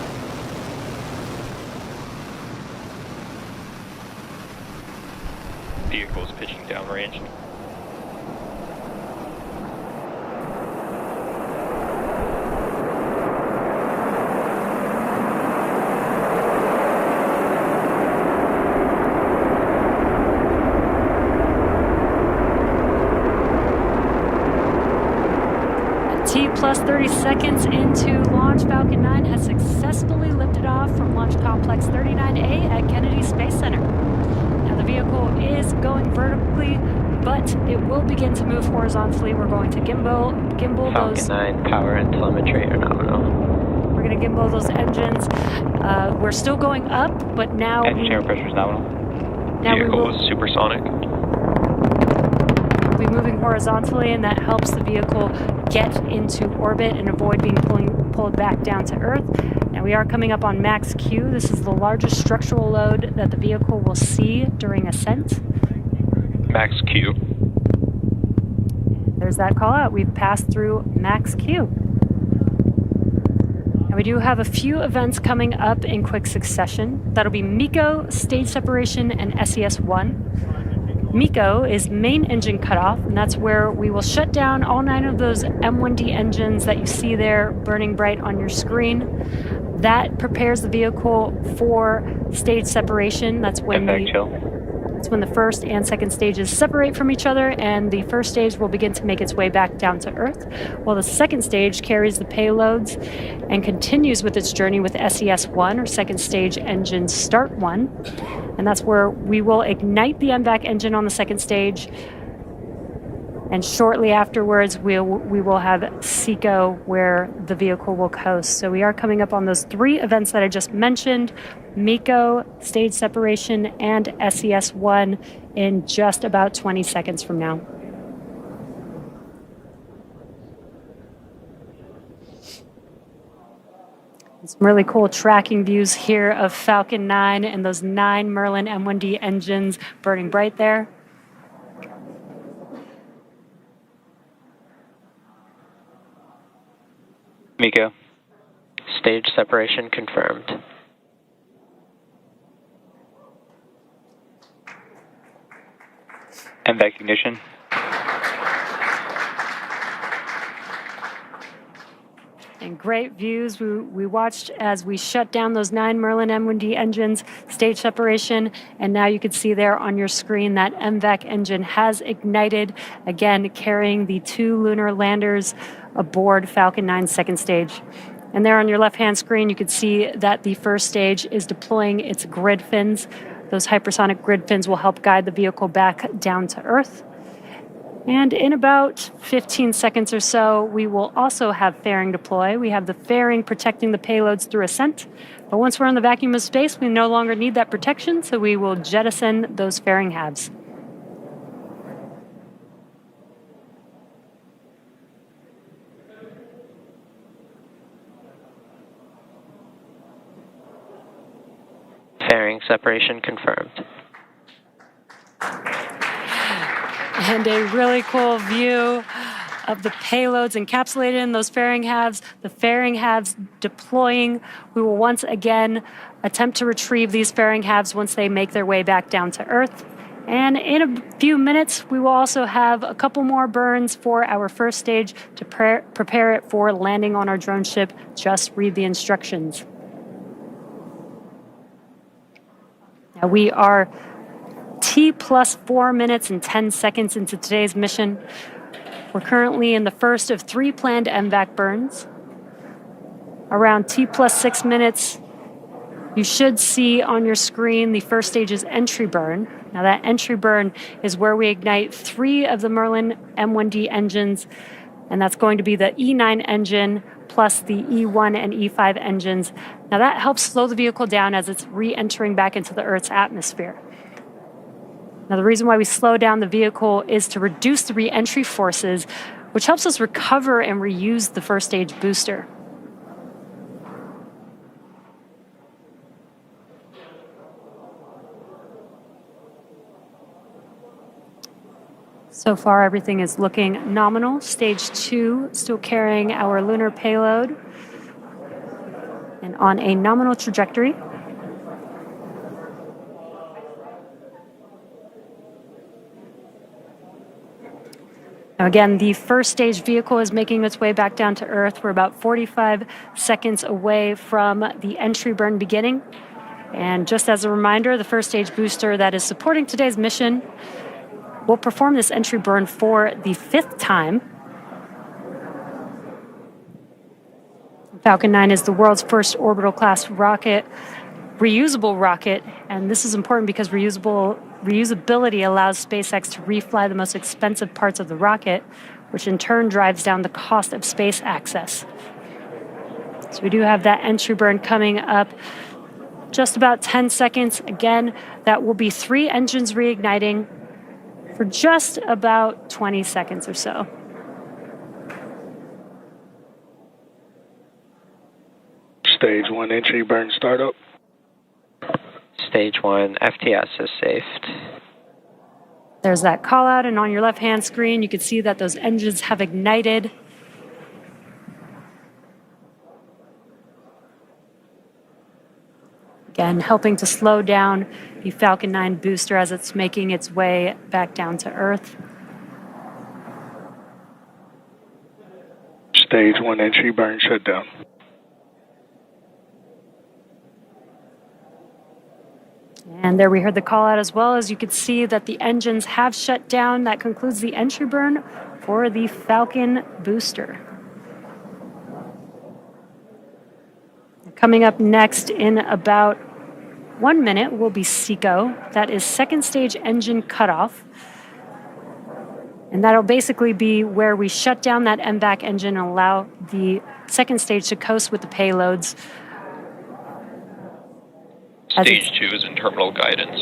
Vehicles pitching downrange. Plus 30 seconds into launch, Falcon 9 has successfully lifted off from Launch Complex 39A at Kennedy Space Center. Now the vehicle is going vertically, but it will begin to move horizontally. We're going to gimbal those. Falcon 9, power and telemetry are nominal. We're going to gimbal those engines. We're still going up, but now Engine air pressure is nominal. Now Vehicle was supersonic. We'll be moving horizontally, and that helps the vehicle get into orbit and avoid being pulled back down to Earth. Now we are coming up on max Q. This is the largest structural load that the vehicle will see during ascent. Max Q. There's that call out. We've passed through max Q. And we do have a few events coming up in quick succession. That'll be MECO, stage separation, and SES-1. MECO is main engine cutoff, and that's where we will shut down all 9 of those M1D engines that you see there burning bright on your screen. That prepares the vehicle for stage separation. That's when the first and second stages separate from each other, and the first stage will begin to make its way back down to Earth, while the second stage carries the payloads and continues with its journey with SES-1, or second stage engine start 1. And that's where we will ignite the MVAC engine on the second stage. And shortly afterwards, we will have SECO, where the vehicle will coast. So we are coming up on those 3 events that I just mentioned, MECO, stage separation, and SES-1 in just about 20 seconds from now. Some really cool tracking views here of Falcon 9 and those 9 Merlin M1D engines burning bright there. MECO. Stage separation confirmed. MVAC ignition. And great views. We watched as we shut down those 9 Merlin M1D engines, stage separation, and now you can see there on your screen that MVAC engine has ignited, again carrying the 2 lunar landers aboard Falcon 9's second stage. And there on your left-hand screen, you can see that the first stage is deploying its grid fins. Those hypersonic grid fins will help guide the vehicle back down to Earth. And in about 15 seconds or so, we will also have fairing deploy. We have the fairing protecting the payloads through ascent. But once we're in the vacuum of space, we no longer need that protection, so we will jettison those fairing halves. Fairing separation confirmed. And a really cool view of the payloads encapsulated in those fairing halves, the fairing halves deploying. We will once again attempt to retrieve these fairing halves once they make their way back down to Earth. And in a few minutes, we will also have a couple more burns for our first stage to prepare it for landing on our drone ship. Just read the instructions. Now we are T plus 4 minutes and 10 seconds into today's mission. We're currently in the first of 3 planned MVAC burns. Around T plus 6 minutes, you should see on your screen the first stage's entry burn. Now that entry burn is where we ignite 3 of the Merlin M1D engines, and that's going to be the E9 engine plus the E1 and E5 engines. Now that helps slow the vehicle down as it's re-entering back into the Earth's atmosphere. Now the reason why we slow down the vehicle is to reduce the re-entry forces, which helps us recover and reuse the first stage booster. So far, everything is looking nominal. Stage 2 still carrying our lunar payload and on a nominal trajectory. Now again, the first stage vehicle is making its way back down to Earth. We're about 45 seconds away from the entry burn beginning. And just as a reminder, the first stage booster that is supporting today's mission will perform this entry burn for the 5th time. Falcon 9 is the world's first orbital class rocket, reusable rocket, and this is important because reusability allows SpaceX to refly the most expensive parts of the rocket, which in turn drives down the cost of space access. So we do have that entry burn coming up just about 10 seconds. Again, that will be 3 engines reigniting for just about 20 seconds or so. Stage 1 entry burn startup. Stage 1 FTS is saved. There's that call out, and on your left-hand screen, you can see that those engines have ignited. Again, helping to slow down the Falcon 9 booster as it's making its way back down to Earth. Stage 1 entry burn shutdown. And there we heard the call out as well. As you can see that the engines have shut down. That concludes the entry burn for the Falcon booster. Coming up next in about 1 minute will be SECO. That is second stage engine cutoff. And that'll basically be where we shut down that MVAC engine and allow the second stage to coast with the payloads. Stage 2 is in terminal guidance.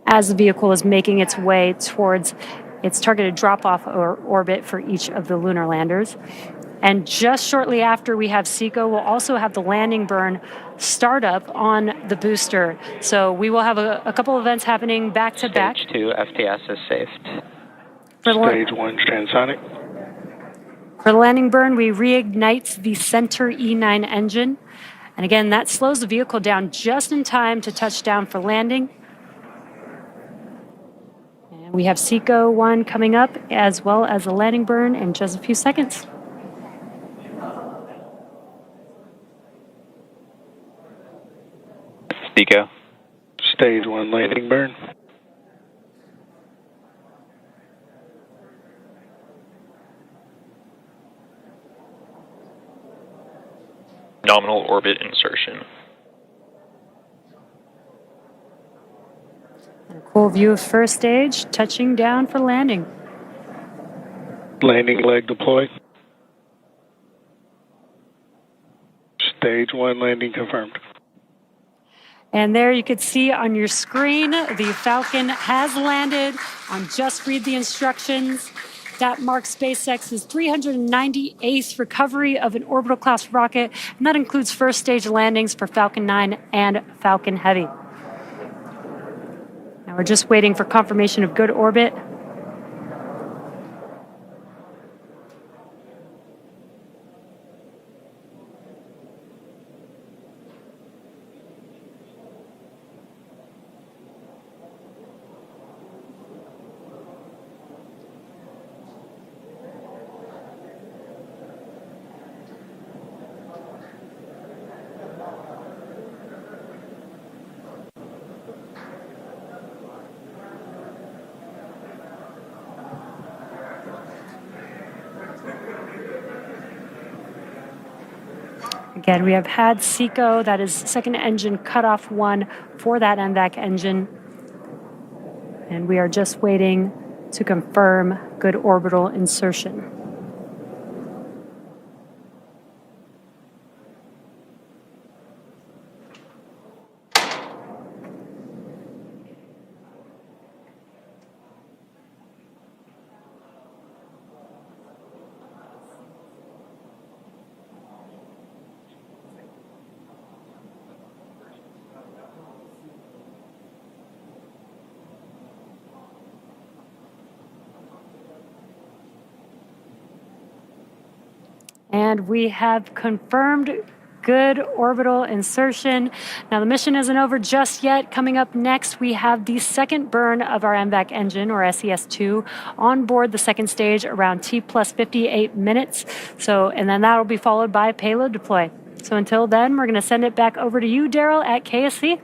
As the vehicle is making its way towards its targeted drop-off orbit for each of the lunar landers. And just shortly after we have SECO, we'll also have the landing burn start up on the booster. So we will have a couple events happening back to back. Stage 2 FTS is saved. Stage 1 transonic. For the landing burn, we reignite the center E9 engine. And again, that slows the vehicle down just in time to touch down for landing. And we have SECO 1 coming up, as well as a landing burn in just a few seconds. SECO. Stage 1 landing burn. Nominal orbit insertion. And of Full view of first stage, touching down for landing. Landing leg deployed. Stage 1 landing confirmed. And there you could see on your screen, the Falcon has landed on Just Read the Instructions. That marks SpaceX's 398th recovery of an orbital class rocket, and that includes first stage landings for Falcon 9 and Falcon Heavy. Now we're just waiting for confirmation of good orbit. Again, we have had SECO, that is second engine cutoff 1 for that MVAC engine. And we are just waiting to confirm good orbital insertion. And we have confirmed good orbital insertion. Now the mission isn't over just yet. Coming up next, we have the second burn of our MVAC engine, or SES-2, on board the second stage around T plus 58 minutes. And then that'll be followed by payload deploy. So until then, we're gonna send it back over to you, Daryl, at KSC.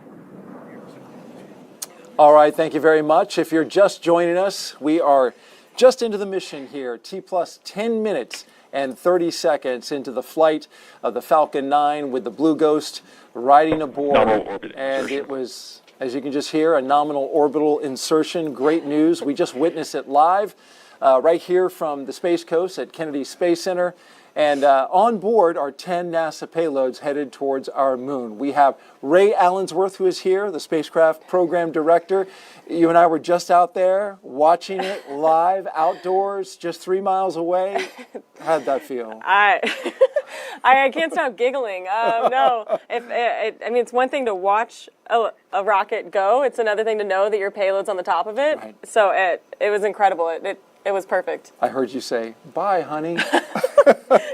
All right, thank you very much. If you're just joining us, we are just into the mission here, T plus 10 minutes and 30 seconds into the flight of the Falcon 9 with the Blue Ghost riding aboard. And it was, as you can just hear, a nominal orbital insertion. Great news. We just witnessed it live right here from the Space Coast at Kennedy Space Center. And on board are 10 NASA payloads headed towards our moon. We have Ray Allensworth, who is here, the spacecraft program director. You and I were just out there watching it live, outdoors, just 3 miles away. How'd that feel? I can't stop giggling. No, I mean, it's one thing to watch a rocket go. It's another thing to know that your payload's on the top of it. Right. So it was incredible. It was perfect. I heard you say, "Bye, honey."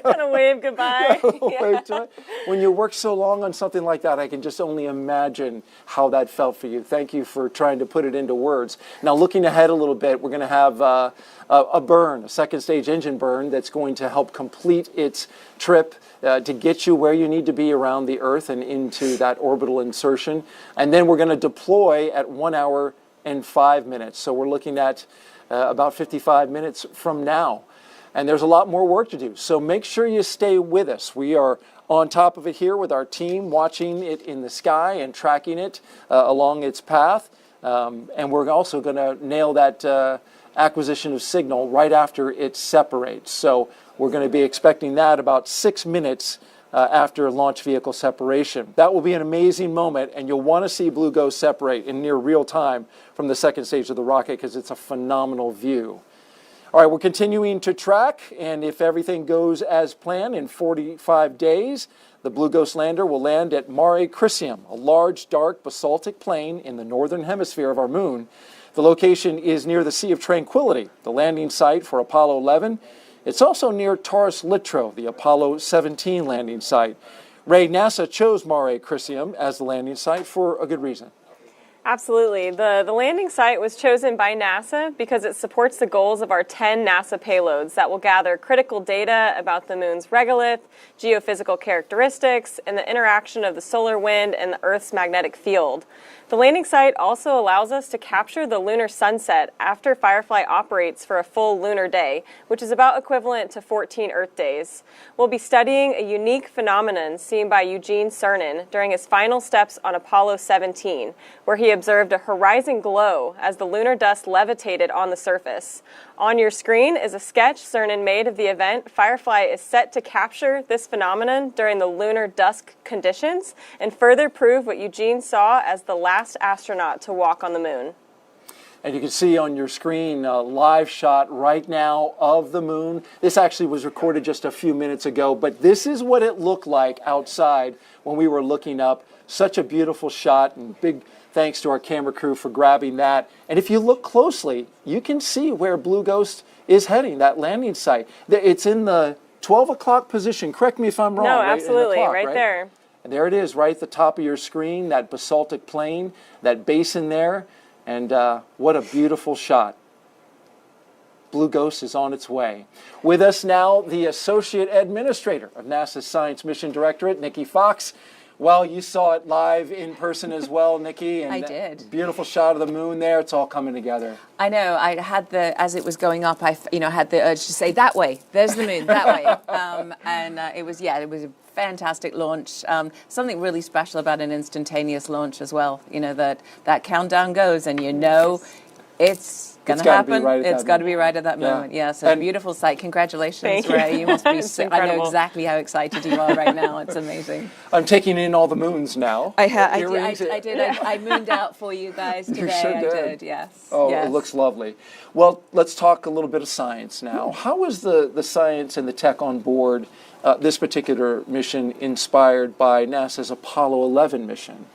Kind of wave goodbye. Yeah. When you work so long on something like that, I can just only imagine how that felt for you. Thank you for trying to put it into words. Now, looking ahead a little bit, we're going to have a burn, a second stage engine burn that's going to help complete its trip to get you where you need to be around the Earth and into that orbital insertion. And then we're going to deploy at 1 hour and 5 minutes. So we're looking at about 55 minutes from now. And there's a lot more work to do. So make sure you stay with us. We are on top of it here with our team, watching it in the sky and tracking it along its path. And we're also going to nail that acquisition of signal right after it separates. So we're going to be expecting that about 6 minutes after launch vehicle separation. That will be an amazing moment, and you'll want to see Blue Ghost separate in near real time from the second stage of the rocket because it's a phenomenal view. All right, we're continuing to track, and if everything goes as planned, in 45 days, the Blue Ghost lander will land at Mare Crisium, a large, dark, basaltic plain in the northern hemisphere of our moon. The location is near the Sea of Tranquility, the landing site for Apollo 11. It's also near Taurus Littrow, the Apollo 17 landing site. Ray, NASA chose Mare Crisium as the landing site for a good reason. Absolutely. The landing site was chosen by NASA because it supports the goals of our 10 NASA payloads that will gather critical data about the moon's regolith, geophysical characteristics, and the interaction of the solar wind and the Earth's magnetic field. The landing site also allows us to capture the lunar sunset after Firefly operates for a full lunar day, which is about equivalent to 14 Earth days. We'll be studying a unique phenomenon seen by Eugene Cernan during his final steps on Apollo 17, where he observed a horizon glow as the lunar dust levitated on the surface. On your screen is a sketch CERN made of the event. Firefly is set to capture this phenomenon during the lunar dusk conditions and further prove what Eugene saw as the last astronaut to walk on the moon. And you can see on your screen a live shot right now of the moon. This actually was recorded just a few minutes ago, but this is what it looked like outside when we were looking up. Such a beautiful shot, and big thanks to our camera crew for grabbing that. And if you look closely, you can see where Blue Ghost is heading, that landing site. It's in the 12 o'clock position. Correct me if I'm wrong. No, right? absolutely, In the clock, right there. And there it is, right at the top of your screen, that basaltic plain, that basin there. And what a beautiful shot. Blue Ghost is on its way. With us now, the Associate Administrator of NASA's Science Mission Directorate, Nikki Fox. Well, you saw it live in person as well, Nikki. And I did. Beautiful shot of the moon there. It's all coming together. I know. I had as it was going up, I had the urge to say, that way, there's the moon, that way. It was a fantastic launch. Something really special about an instantaneous launch as well. That countdown goes, and it's going to happen. It's got to be right at that moment. Yeah, so beautiful sight. Congratulations, Thank Ray. You must be I know incredible. exactly how excited you are right now. It's amazing. I'm taking in all the moons now. I did. I mooned out for you guys today. You sure I did. Yes. Oh, yes. It looks lovely. Well, let's talk a little bit of science now. How was the science and the tech on board this particular mission inspired by NASA's Apollo 11 mission?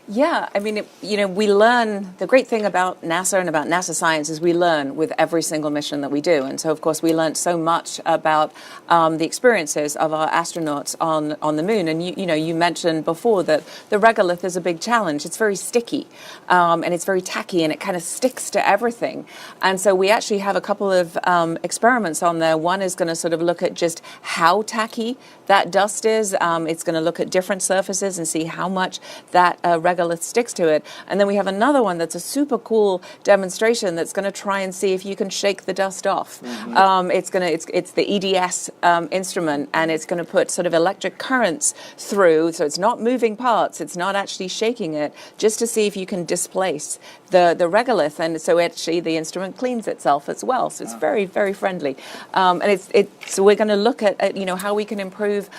Yeah, I mean, we learn, the great thing about NASA and about NASA science is we learn with every single mission that we do. And so, of course, we learned so much about the experiences of our astronauts on the moon. And, you mentioned before that the regolith is a big challenge. It's very sticky and it's very tacky and it kind of sticks to everything. And so we actually have a couple of experiments on there. One is going to sort of look at just how tacky that dust is. It's going to look at different surfaces and see how much that regolith sticks to it. And then we have another one that's a super cool demonstration that's going to try and see if you can shake the dust off. Mm-hmm. It's the EDS instrument, and it's going to put sort of electric currents through, so it's not moving parts, it's not actually shaking it, just to see if you can displace the regolith. And so actually the instrument cleans itself as well. So it's very, very friendly. So we're going to look at how we can improve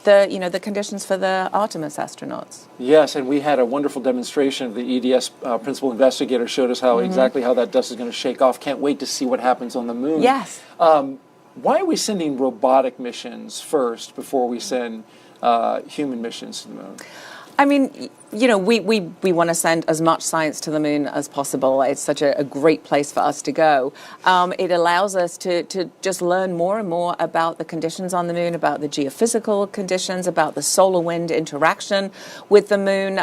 the conditions for the Artemis astronauts. Yes, and we had a wonderful demonstration of the EDS principal investigator showed us exactly how that dust is going to shake off. Can't wait to see what happens on the moon. Yes. Why are we sending robotic missions first before we send human missions to the moon? I mean, we want to send as much science to the moon as possible. It's such a great place for us to go. It allows us to just learn more and more about the conditions on the moon, about the geophysical conditions, about the solar wind interaction with the moon.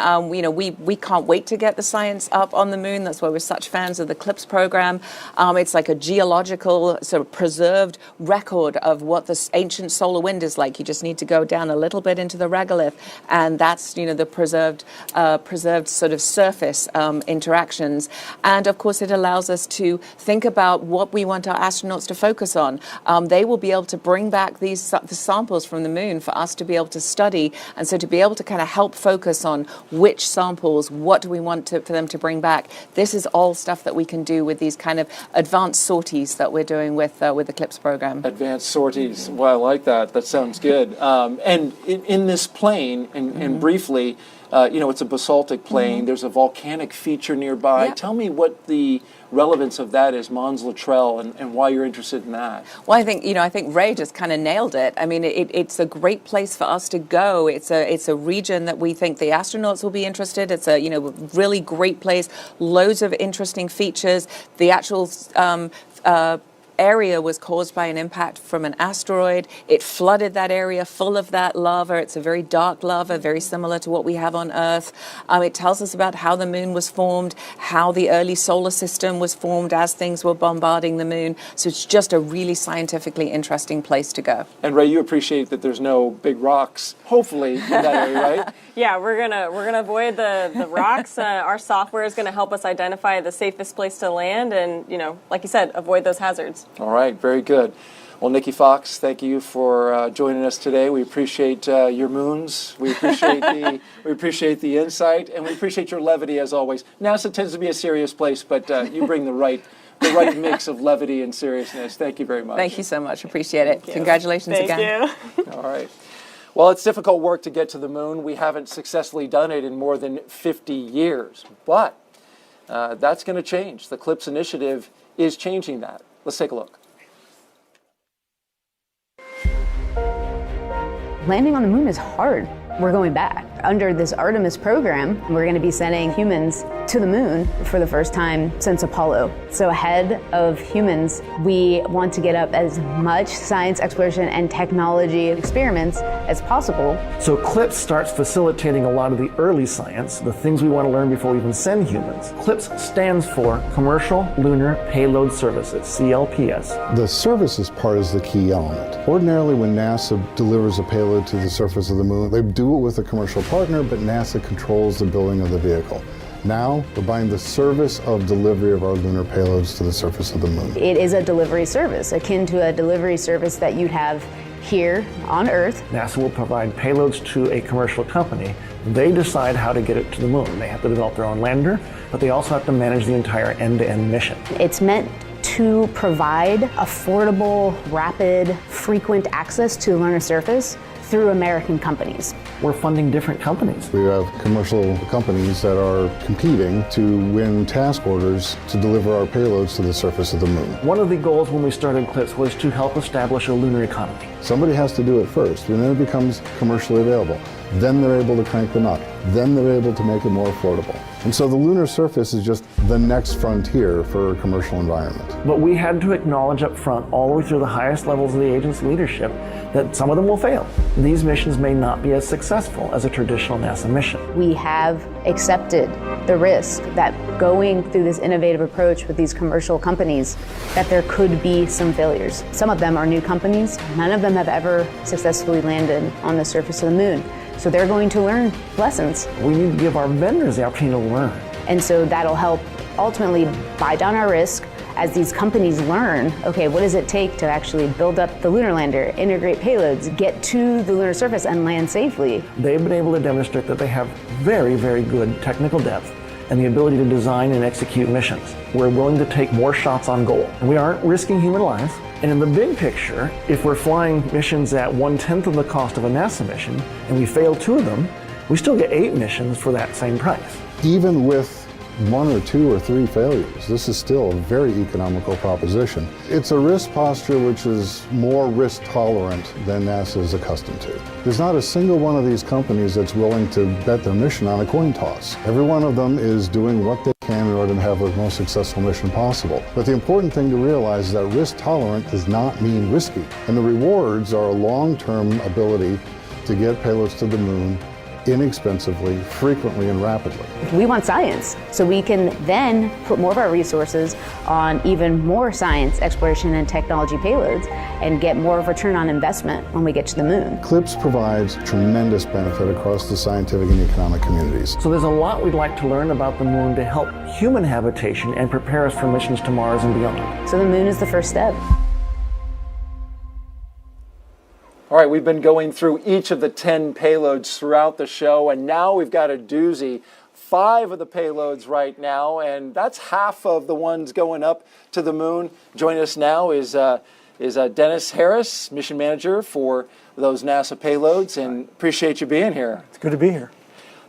We can't wait to get the science up on the moon. That's why we're such fans of the CLIPS program. It's like a geological sort of preserved record of what this ancient solar wind is like. You just need to go down a little bit into the regolith, and that's the preserved sort of surface interactions. And of course it allows us to think about what we want our astronauts to focus on. They will be able to bring back the samples from the moon for us to be able to study, and so to be able to kind of help focus on which samples, what do we want for them to bring back. This is all stuff that we can do with these kind of advanced sorties that we're doing with the CLIPS program. Advanced sorties. Well, I like that. That sounds good. And in this plane, and briefly, it's a basaltic plain. There's a volcanic feature nearby. Tell me what the relevance of that is, Mons Luttrell, and why you're interested in that. Well, I think Ray just kind of nailed it. I mean, it's a great place for us to go. It's a region that we think the astronauts will be interested. It's a really great place. Loads of interesting features. The actual area was caused by an impact from an asteroid. It flooded that area full of that lava. It's a very dark lava, very similar to what we have on Earth. It tells us about how the moon was formed, how the early solar system was formed as things were bombarding the moon. So it's just a really scientifically interesting place to go. And Ray, you appreciate that there's no big rocks, hopefully, in that area, right? Yeah, we're gonna avoid the rocks. Our software is gonna help us identify the safest place to land, and like you said, avoid those hazards. All right, very good. Well, Nikki Fox, thank you for joining us today. We appreciate your moons. We appreciate the insight, and we appreciate your levity as always. NASA tends to be a serious place, but you bring the right mix of levity and seriousness. Thank you very much. Thank you so much. Appreciate it. Congratulations again. Thank you. All right. Well, it's difficult work to get to the moon. We haven't successfully done it in more than 50 years, but that's going to change. The CLIPS initiative is changing that. Let's take a look. Landing on the moon is hard. We're going back. Under this Artemis program, we're going to be sending humans to the moon for the first time since Apollo. So ahead of humans, we want to get up as much science, exploration, and technology experiments as possible. So CLIPS starts facilitating a lot of the early science, the things we want to learn before we even send humans. CLIPS stands for Commercial Lunar Payload Services, CLPS. The services part is the key element. Ordinarily, when NASA delivers a payload to the surface of the moon, they do it with a commercial partner, but NASA controls the building of the vehicle. Now, we're buying the service of delivery of our lunar payloads to the surface of the moon. It is a delivery service, akin to a delivery service that you'd have here on Earth. NASA will provide payloads to a commercial company. They decide how to get it to the moon. They have to develop their own lander, but they also have to manage the entire end-to-end mission. It's meant to provide affordable, rapid, frequent access to the lunar surface through American companies. We're funding different companies. We have commercial companies that are competing to win task orders to deliver our payloads to the surface of the moon. One of the goals when we started CLIPS was to help establish a lunar economy. Somebody has to do it first, and then it becomes commercially available. Then they're able to crank them up. Then they're able to make it more affordable. And so the lunar surface is just the next frontier for a commercial environment. But we had to acknowledge up front, all the way through the highest levels of the agency leadership, that some of them will fail. These missions may not be as successful as a traditional NASA mission. We have accepted the risk that going through this innovative approach with these commercial companies, that there could be some failures. Some of them are new companies. None of them have ever successfully landed on the surface of the moon. So they're going to learn lessons. We need to give our vendors the opportunity to learn. And so that'll help ultimately buy down our risk as these companies learn, okay, what does it take to actually build up the lunar lander, integrate payloads, get to the lunar surface and land safely. They've been able to demonstrate that they have very, very good technical depth and the ability to design and execute missions. We're willing to take more shots on goal. And we aren't risking human lives. And in the big picture, if we're flying missions at 1/10 of the cost of a NASA mission, and we fail 2 of them, we still get 8 missions for that same price. Even with 1 or 2 or 3 failures, this is still a very economical proposition. It's a risk posture which is more risk tolerant than NASA is accustomed to. There's not a single one of these companies that's willing to bet their mission on a coin toss. Every one of them is doing what they can in order to have the most successful mission possible. But the important thing to realize is that risk tolerant does not mean risky. And the rewards are a long-term ability to get payloads to the moon inexpensively, frequently, and rapidly. We want science, so we can then put more of our resources on even more science, exploration, and technology payloads and get more of a return on investment when we get to the moon. CLIPS provides tremendous benefit across the scientific and economic communities. So there's a lot we'd like to learn about the moon to help human habitation and prepare us for missions to Mars and beyond. So the moon is the first step. All right, we've been going through each of the 10 payloads throughout the show, and now we've got a doozy. 5 of the payloads right now, and that's half of the ones going up to the moon. Joining us now is Dennis Harris, mission manager for those NASA payloads, and appreciate you being here. It's good to be here.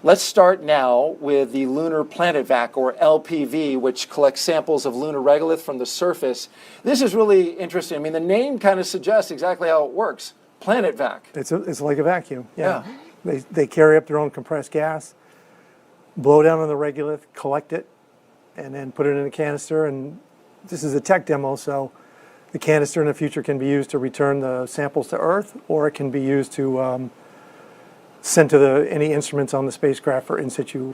Let's start now with the Lunar Planet Vac, or LPV, which collects samples of lunar regolith from the surface. This is really interesting. I mean, the name kind of suggests exactly how it works. Planet Vac. It's like a vacuum. Yeah. They carry up their own compressed gas, blow down on the regolith, collect it, and then put it in a canister. And this is a tech demo, so the canister in the future can be used to return the samples to Earth, or it can be used to send to any instruments on the spacecraft for in situ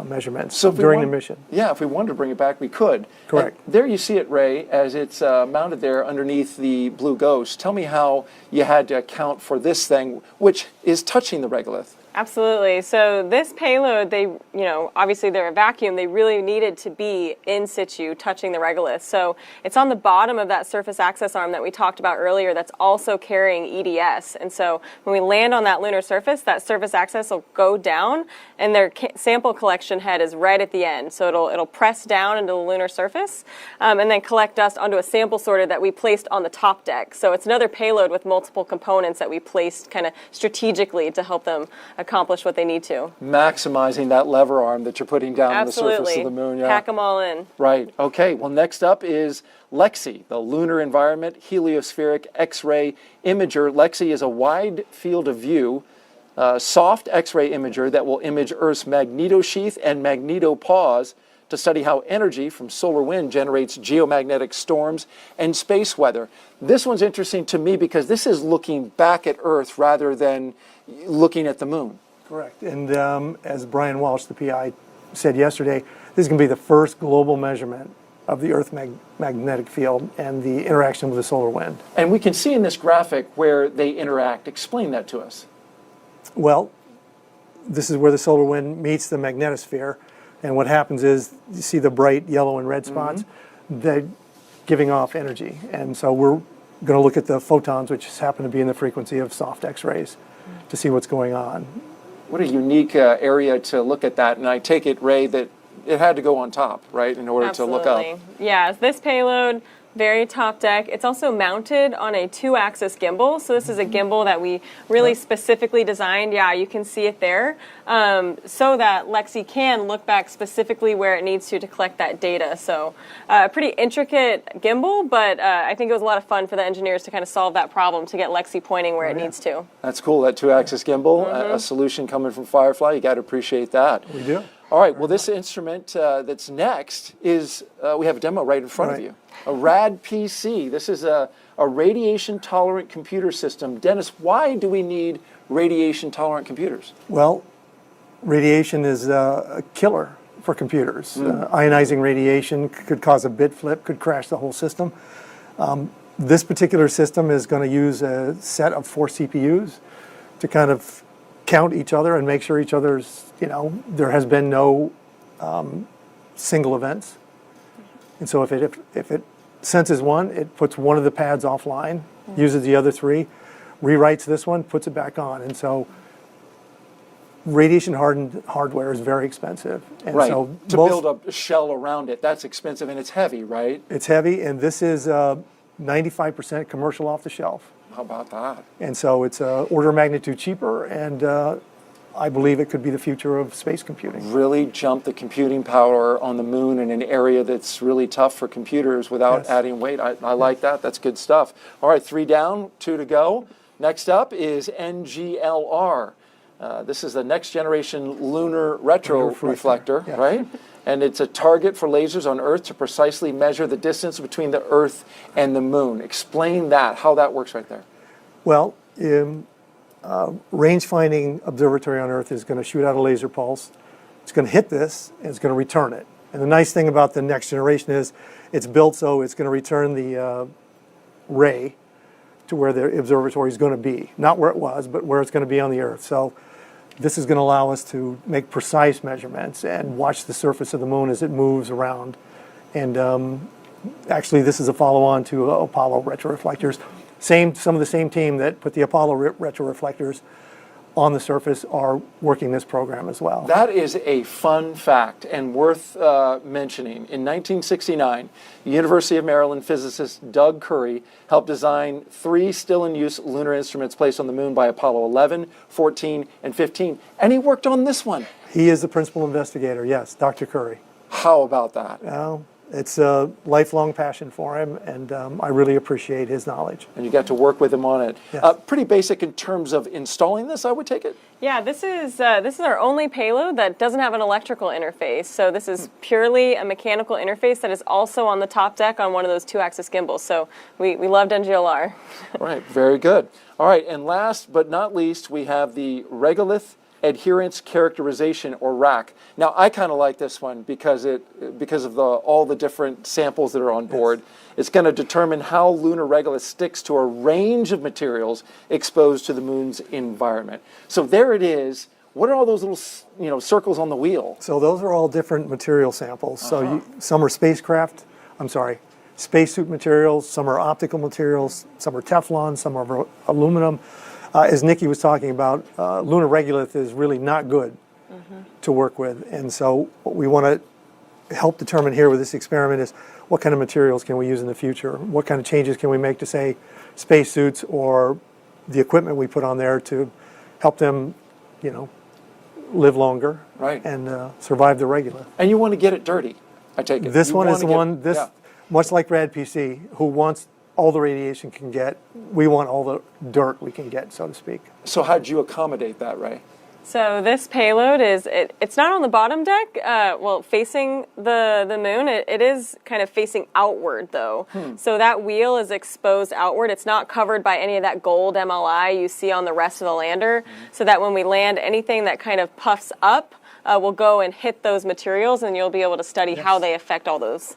measurements during the mission. Yeah, if we wanted to bring it back, we could. Correct. And there you see it, Ray, as it's mounted there underneath the Blue Ghost. Tell me how you had to account for this thing, which is touching the regolith. Absolutely. So this payload, obviously they're a vacuum. They really needed to be in situ, touching the regolith. So it's on the bottom of that surface access arm that we talked about earlier that's also carrying EDS. And so when we land on that lunar surface, that surface access will go down, and their sample collection head is right at the end. So it'll press down into the lunar surface and then collect dust onto a sample sorter that we placed on the top deck. So it's another payload with multiple components that we placed kind of strategically to help them accomplish what they need to. Maximizing that lever arm that you're putting down on the surface of the moon. Yeah. Pack them all in. Right. Okay. Well, next up is LEXI, the Lunar Environment Heliospheric X-ray Imager. LEXI is a wide field of view, soft X-ray imager that will image Earth's magnetosheath and magnetopause to study how energy from solar wind generates geomagnetic storms and space weather. This one's interesting to me because this is looking back at Earth rather than looking at the moon. Correct. And as Brian Walsh, the PI, said yesterday, this is going to be the first global measurement of the Earth magnetic field and the interaction with the solar wind. And we can see in this graphic where they interact. Explain that to us. Well, this is where the solar wind meets the magnetosphere. And what happens is, you see the bright yellow and red spots, they're giving off energy. And so we're going to look at the photons, which happen to be in the frequency of soft X-rays, to see what's going on. What a unique area to look at that. And I take it, Ray, that it had to go on top, right, in order to look up. Yeah, this payload, very top deck. It's also mounted on a 2-axis gimbal. So this is a gimbal that we really specifically designed. Yeah, you can see it there. So that LEXI can look back specifically where it needs to collect that data. So a pretty intricate gimbal, but I think it was a lot of fun for the engineers to kind of solve that problem to get LEXI pointing where it needs to. That's cool, that 2-axis gimbal, a solution coming from Firefly. You got to appreciate that. We do. All right, well, this instrument that's next is, we have a demo right in front of you. A RAD PC. This is a radiation-tolerant computer system. Dennis, why do we need radiation-tolerant computers? Well, radiation is a killer for computers. Ionizing radiation could cause a bit flip, could crash the whole system. This particular system is going to use a set of 4 CPUs to kind of count each other and make sure each other's, there has been no single events. And so if it senses one, it puts one of the pads offline, uses the other 3, rewrites this one, puts it back on. And so radiation-hardened hardware is very expensive. And right, so to build a shell around it, that's expensive, and it's heavy, right? It's heavy, and this is 95% commercial off the shelf. How about that? And so it's order of magnitude cheaper, and I believe it could be the future of space computing. Really jump the computing power on the moon in an area that's really tough for computers without adding weight. I like that. That's good stuff. All right, 3 down, 2 to go. Next up is NGLR. This is the next generation lunar retroreflector, right? And it's a target for lasers on Earth to precisely measure the distance between the Earth and the moon. Explain that, how that works right there. Well, range finding observatory on Earth is going to shoot out a laser pulse. It's going to hit this, and it's going to return it. And the nice thing about the next generation is it's built so it's going to return the ray to where the observatory is going to be. Not where it was, but where it's going to be on the Earth. So this is going to allow us to make precise measurements and watch the surface of the moon as it moves around. And actually, this is a follow-on to Apollo retroreflectors. Some of the same team that put the Apollo retroreflectors on the surface are working this program as well. That is a fun fact and worth mentioning. In 1969, University of Maryland physicist Doug Curry helped design 3 still-in-use lunar instruments placed on the moon by Apollo 11, 14, and 15. And he worked on this one. He is the principal investigator, yes, Dr. Curry. How about that? It's a lifelong passion for him, and I really appreciate his knowledge. And you got to work with him on it. Yes. Pretty basic in terms of installing this, I would take it? Yeah, this is our only payload that doesn't have an electrical interface. So this is purely a mechanical interface that is also on the top deck on one of those 2-axis gimbals. So we loved NGLR. All right, very good. All right, and last but not least, we have the regolith adherence characterization, or RAC. Now, I kind of like this one because of all the different samples that are on board. Yes. It's going to determine how lunar regolith sticks to a range of materials exposed to the moon's environment. So there it is, What are all those little circles on the wheel? So those are all different material samples. So some are spacesuit materials, some are optical materials, some are Teflon, some are aluminum. As Nikki was talking about, lunar regolith is really not good to work with. And so what we want to help determine here with this experiment is what kind of materials can we use in the future? What kind of changes can we make to, say, spacesuits or the equipment we put on there to help them, live longer and survive the regolith. And you want to get it dirty, I take it. This one is the one, much like Rad PC, who wants all the radiation can get. We want all the dirt we can get, so to speak. So how'd you accommodate that, Ray? So this payload it's not on the bottom deck, facing the moon. It is kind of facing outward, though. So that wheel is exposed outward. It's not covered by any of that gold MLI you see on the rest of the lander, so that when we land, anything that kind of puffs up will go and hit those materials, and you'll be able to study how they affect all those.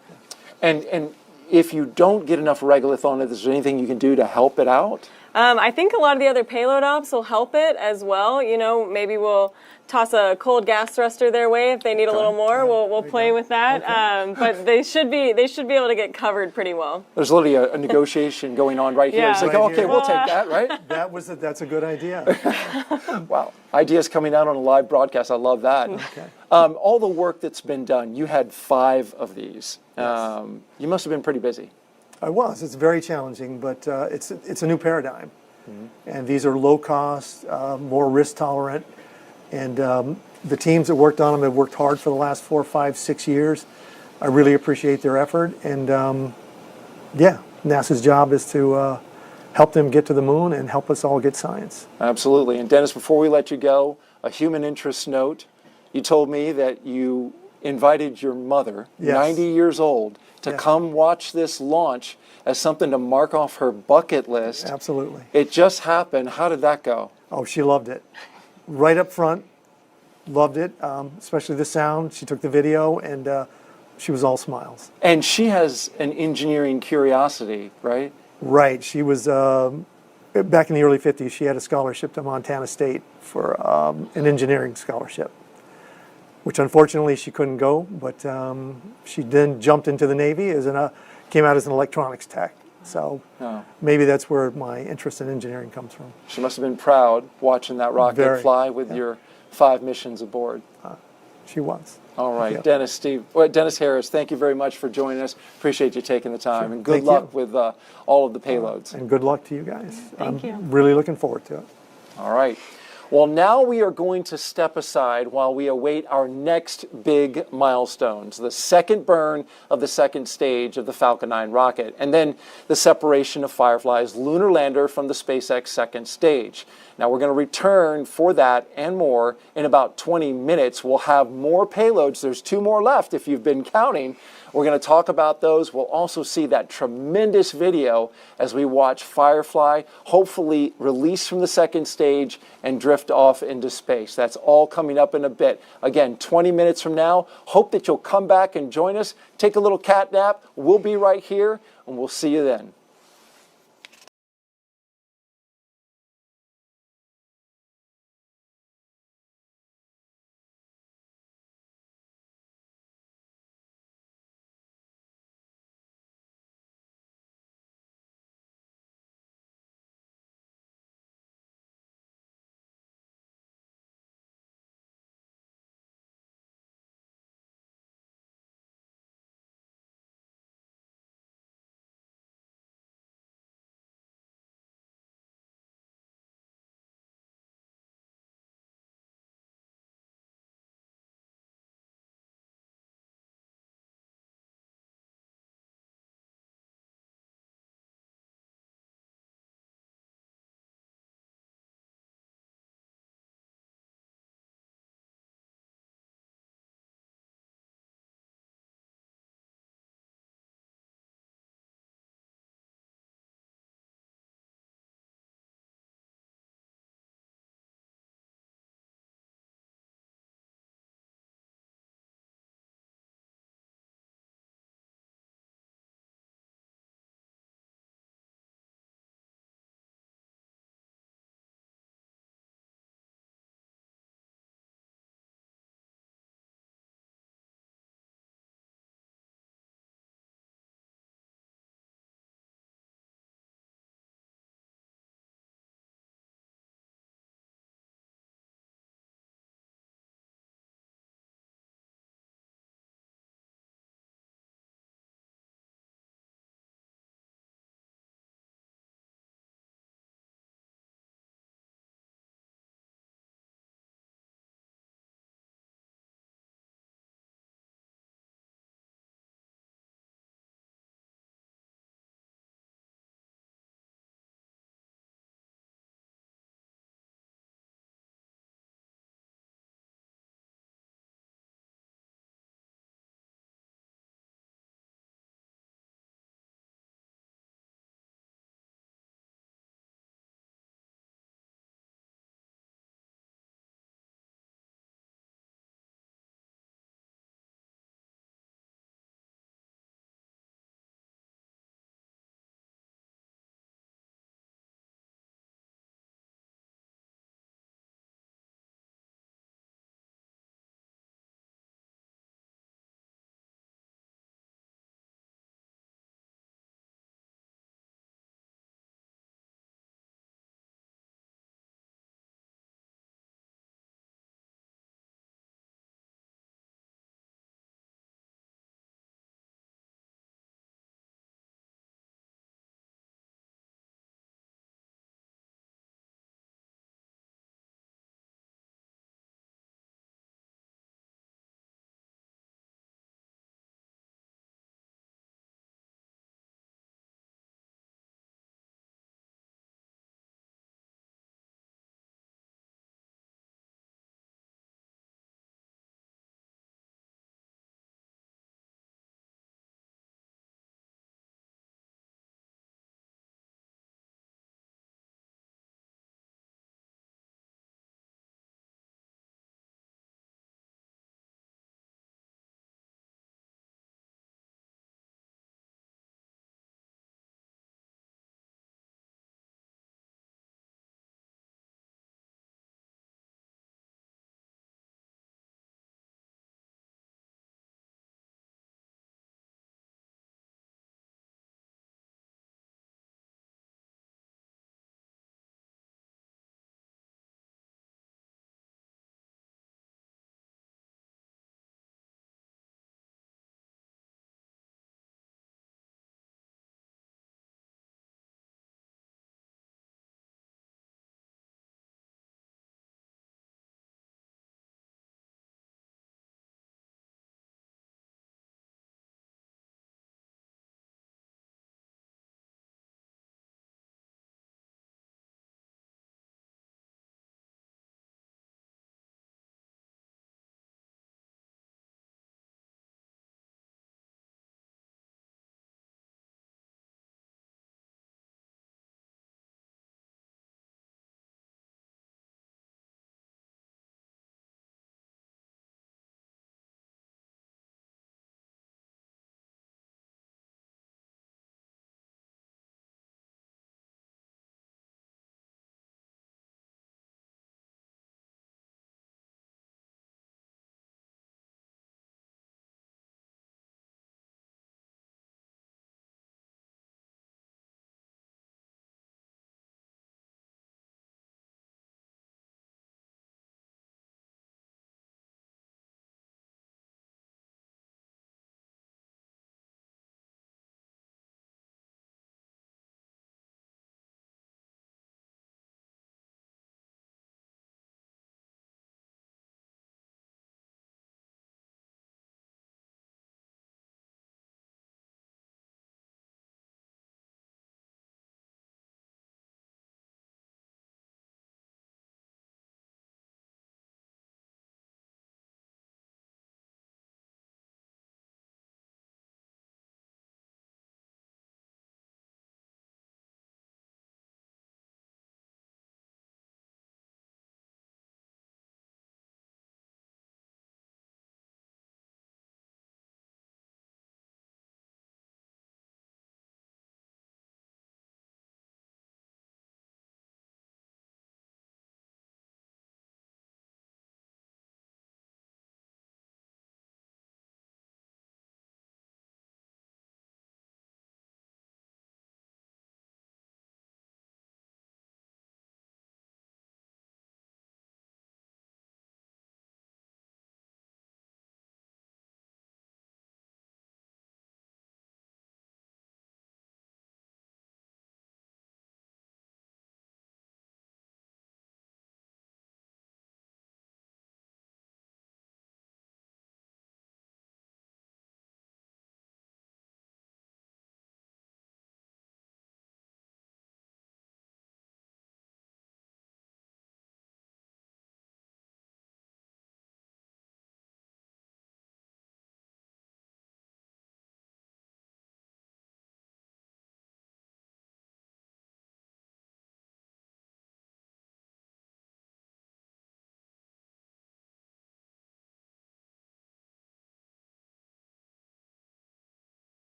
And if you don't get enough regolith on it, is there anything you can do to help it out? I think a lot of the other payload ops will help it as well. Maybe we'll toss a cold gas thruster their way if they need a little more. We'll play with that. But they should be able to get covered pretty well. There's literally a negotiation going on right here. It's like, okay, we'll take that, right? That's a good idea. Wow, ideas coming out on a live broadcast. I love that. Okay. All the work that's been done. You had 5 of these. Yes. You must have been pretty busy. I was. It's very challenging, but it's a new paradigm. And these are low cost, more risk tolerant. And the teams that worked on them have worked hard for the last 4, 5, 6 years. I really appreciate their effort. And NASA's job is to help them get to the moon and help us all get science. Absolutely. And Dennis, before we let you go, a human interest note. You told me that you invited your mother, 90 years old, to come watch this launch as something to mark off her bucket list. Absolutely. It just happened. How did that go? Oh, she loved it. Right up front, loved it, especially the sound. She took the video, and she was all smiles. And she has an engineering curiosity, right? Right. She was, back in the early 50s, she had a scholarship to Montana State for an engineering scholarship, which unfortunately she couldn't go, but she then jumped into the Navy, came out as an electronics tech. So maybe that's where my interest in engineering comes from. She must have been proud watching that rocket fly with your 5 missions aboard. She was. All right, Dennis Harris, thank you very much for joining us. Appreciate you taking the time, and good luck with all of the payloads. And good luck to you guys. Thank you. Really looking forward to it. All right. Well, now we are going to step aside while we await our next big milestones, the second burn of the second stage of the Falcon 9 rocket, and then the separation of Firefly's lunar lander from the SpaceX second stage. Now, we're going to return for that and more in about 20 minutes. We'll have more payloads. There's 2 more left if you've been counting. We're going to talk about those. We'll also see that tremendous video as we watch Firefly hopefully release from the second stage and drift off into space. That's all coming up in a bit. Again, 20 minutes from now. Hope that you'll come back and join us. Take a little cat nap. We'll be right here, and we'll see you then.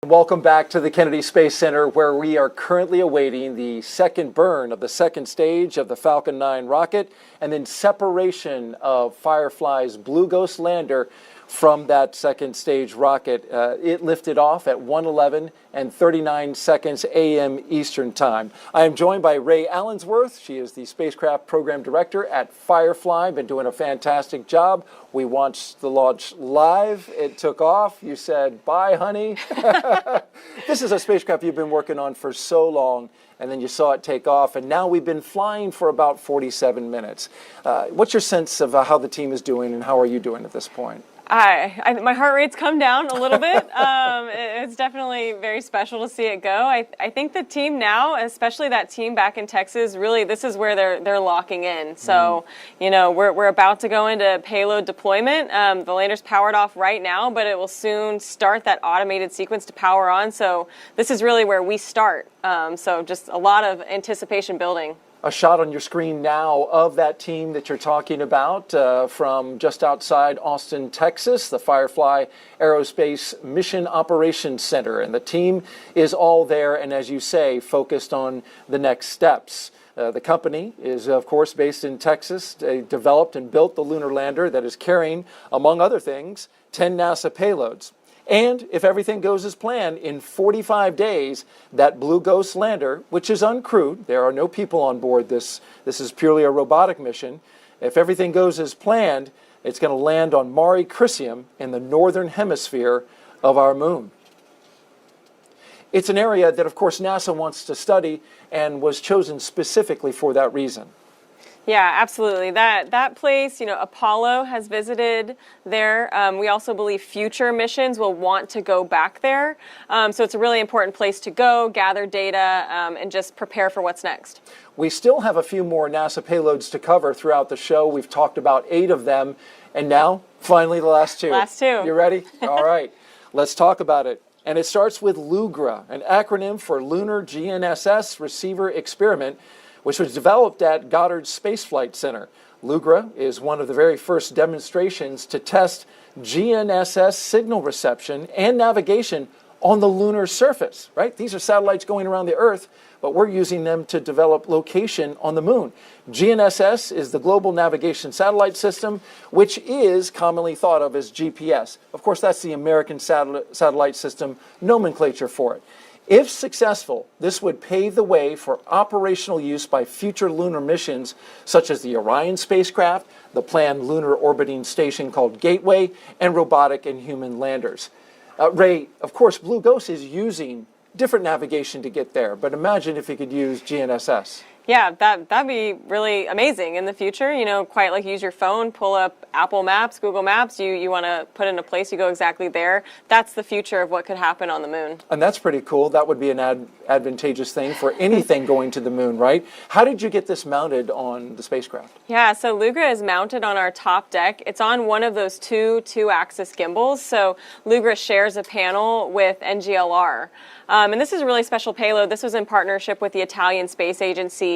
Welcome back to the Kennedy Space Center, where we are currently awaiting the second burn of the second stage of the Falcon 9 rocket, and then separation of Firefly's Blue Ghost lander from that second stage rocket. It lifted off at 1:11 and 39 seconds a.m. Eastern Time. I am joined by Ray Allensworth. She is the Spacecraft Program Director at Firefly. Been doing a fantastic job. We watched the launch live. It took off. You said, bye, honey. This is a spacecraft you've been working on for so long, and then you saw it take off, and now we've been flying for about 47 minutes. What's your sense of how the team is doing, and how are you doing at this point? My heart rate's come down a little bit. It's definitely very special to see it go. I think the team now, especially that team back in Texas, really this is where they're locking in. So, you know, we're about to go into payload deployment. The lander's powered off right now, but it will soon start that automated sequence to power on. So this is really where we start. So just a lot of anticipation building. A shot on your screen now of that team that you're talking about from just outside Austin, Texas, the Firefly Aerospace Mission Operations Center. And the team is all there and, as you say, focused on the next steps. The company is, of course, based in Texas. They developed and built the lunar lander that is carrying, among other things, 10 NASA payloads. And if everything goes as planned, in 45 days, that Blue Ghost lander, which is uncrewed, there are no people on board this is purely a robotic mission. If everything goes as planned, it's going to land on Mare Crisium in the northern hemisphere of our moon. It's an area that, of course, NASA wants to study and was chosen specifically for that reason. Yeah, absolutely. That place, you know, Apollo has visited there. We also believe future missions will want to go back there. So it's a really important place to go, gather data, and just prepare for what's next. We still have a few more NASA payloads to cover throughout the show. We've talked about 8 of them. And now, finally, the last 2. Last 2. You ready? All right. Let's talk about it. And it starts with LUGRA, an acronym for Lunar GNSS Receiver Experiment, which was developed at Goddard Space Flight Center. LUGRA is one of the very first demonstrations to test GNSS signal reception and navigation on the lunar surface, right? These are satellites going around the Earth, but we're using them to develop location on the moon. GNSS is the Global Navigation Satellite System, which is commonly thought of as GPS. Of course, that's the American satellite system nomenclature for it. If successful, this would pave the way for operational use by future lunar missions such as the Orion spacecraft, the planned lunar orbiting station called Gateway, and robotic and human landers. Ray, of course, Blue Ghost is using different navigation to get there, but imagine if you could use GNSS. Yeah, that'd be really amazing in the future. You know, quite like use your phone, pull up Apple Maps, Google Maps. You want to put in a place, you go exactly there. That's the future of what could happen on the moon. And that's pretty cool. That would be an advantageous thing for anything going to the moon, right? How did you get this mounted on the spacecraft? Yeah, so LUGRA is mounted on our top deck. It's on one of those two-axis gimbals. So LUGRA shares a panel with NGLR. And this is a really special payload. This was in partnership with the Italian Space Agency.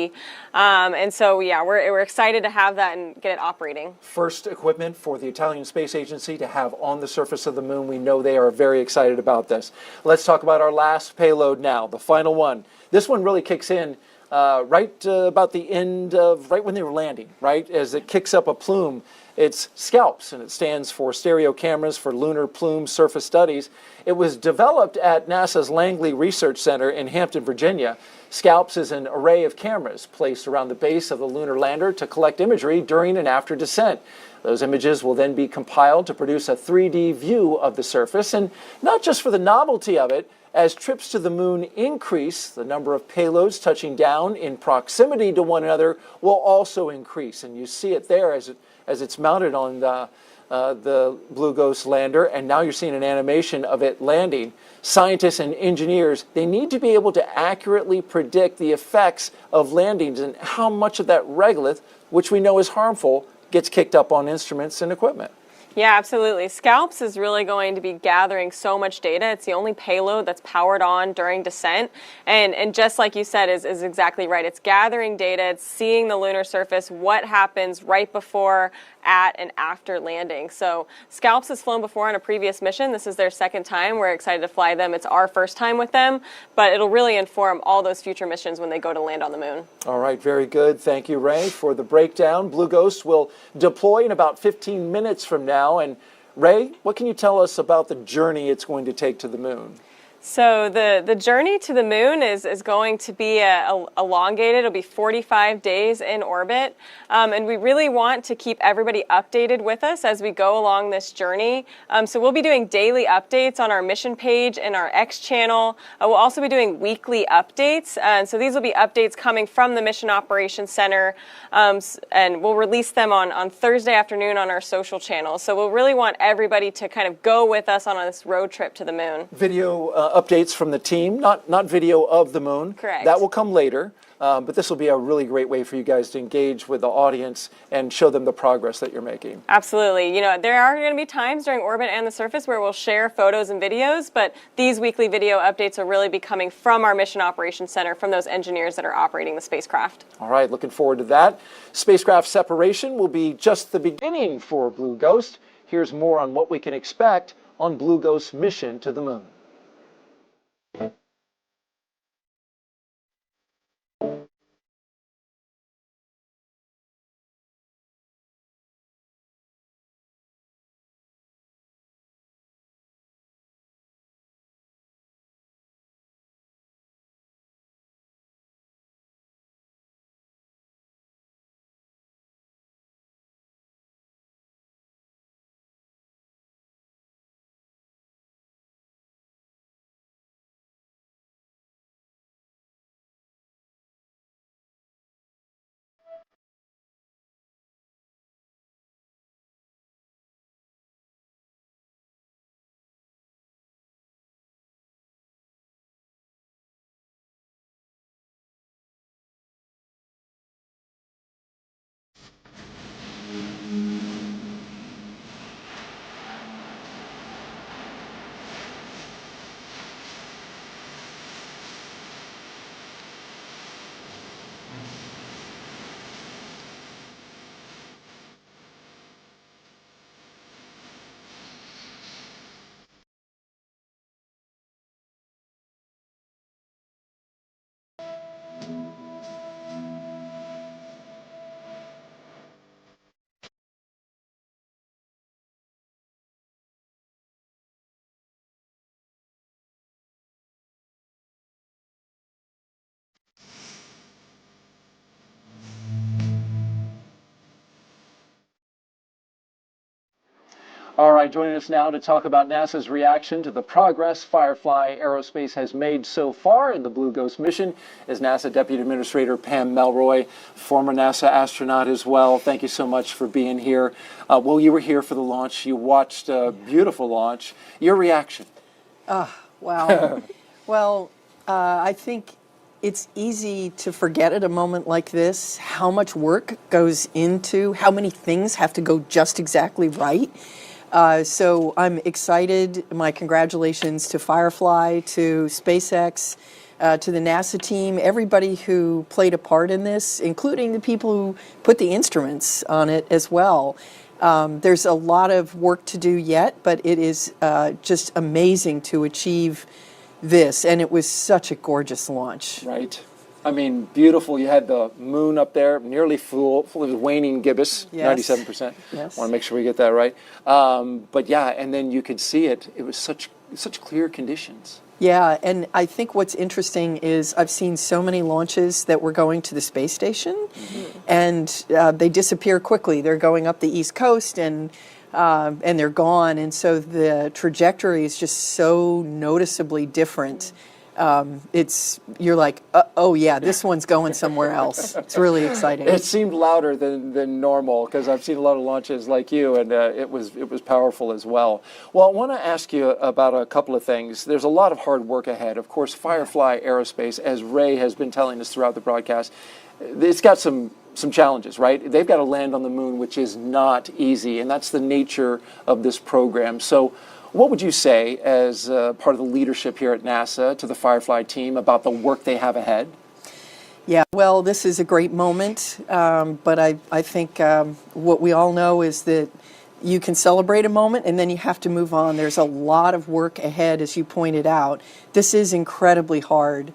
And so, yeah, we're excited to have that and get it operating. First equipment for the Italian Space Agency to have on the surface of the moon. We know they are very excited about this. Let's talk about our last payload now, the final one. This one really kicks in right about the end of, right when they were landing, right? As it kicks up a plume. It's SCALPS, and it stands for Stereo Cameras for Lunar Plume Surface Studies. It was developed at NASA's Langley Research Center in Hampton, Virginia. SCALPS is an array of cameras placed around the base of the lunar lander to collect imagery during and after descent. Those images will then be compiled to produce a 3D view of the surface, and not just for the novelty of it. As trips to the moon increase, the number of payloads touching down in proximity to one another will also increase. And you see it there as it's mounted on the Blue Ghost lander, and now you're seeing an animation of it landing. Scientists and engineers, they need to be able to accurately predict the effects of landings and how much of that regolith, which we know is harmful, gets kicked up on instruments and equipment. Yeah, absolutely. Scalps is really going to be gathering so much data. It's the only payload that's powered on during descent. And just like you said, is exactly right. It's gathering data. It's seeing the lunar surface, what happens right before, at, and after landing. So Scalps has flown before on a previous mission. This is their second time. We're excited to fly them. It's our first time with them, but it'll really inform all those future missions when they go to land on the moon. All right, very good. Thank you, Ray, for the breakdown. Blue Ghost will deploy in about 15 minutes from now. And Ray, what can you tell us about the journey it's going to take to the moon? So the journey to the moon is going to be elongated. It'll be 45 days in orbit. And we really want to keep everybody updated with us as we go along this journey. So we'll be doing daily updates on our mission page and our X channel. We'll also be doing weekly updates. And so these will be updates coming from the Mission Operations Center. And we'll release them on Thursday afternoon on our social channels. So we'll really want everybody to kind of go with us on this road trip to the moon. Video updates from the team, not video of the moon. Correct. That will come later, but this will be a really great way for you guys to engage with the audience and show them the progress that you're making. Absolutely. You know, there are going to be times during orbit and the surface where we'll share photos and videos, but these weekly video updates will really be coming from our Mission Operations Center, from those engineers that are operating the spacecraft. All right, looking forward to that. Spacecraft separation will be just the beginning for Blue Ghost. Here's more on what we can expect on Blue Ghost's mission to the moon. All right, joining us now to talk about NASA's reaction to the progress Firefly Aerospace has made so far in the Blue Ghost mission is NASA Deputy Administrator Pam Melroy, former NASA astronaut as well. Thank you so much for being here. Well, you were here for the launch. You watched a beautiful launch. Your reaction? Wow. Well, I think it's easy to forget at a moment like this how much work goes into, how many things have to go just exactly right. So I'm excited. My congratulations to Firefly, to SpaceX, to the NASA team, everybody who played a part in this, including the people who put the instruments on it as well. There's a lot of work to do yet, but it is just amazing to achieve this, and it was such a gorgeous launch. Right. I mean, beautiful. You had the moon up there, nearly full of waning gibbous, Yes. 97%. Yes. Want to make sure we get that right. But yeah, and then you could see it. It was such clear conditions. Yeah, and I think what's interesting is I've seen so many launches that were going to the space station, and they disappear quickly. They're going up the East Coast, and they're gone. And so the trajectory is just so noticeably different. You're like, oh yeah, this one's going somewhere else. It's really exciting. It seemed louder than normal because I've seen a lot of launches like you, and it was powerful as well. Well, I want to ask you about a couple of things. There's a lot of hard work ahead. Of course, Firefly Aerospace, as Ray has been telling us throughout the broadcast, it's got some some challenges, right? They've got to land on the moon, which is not easy, and that's the nature of this program. So what would you say as part of the leadership here at NASA to the Firefly team about the work they have ahead? Yeah, well, this is a great moment, but I think what we all know is that you can celebrate a moment and then you have to move on. There's a lot of work ahead, as you pointed out. This is incredibly hard.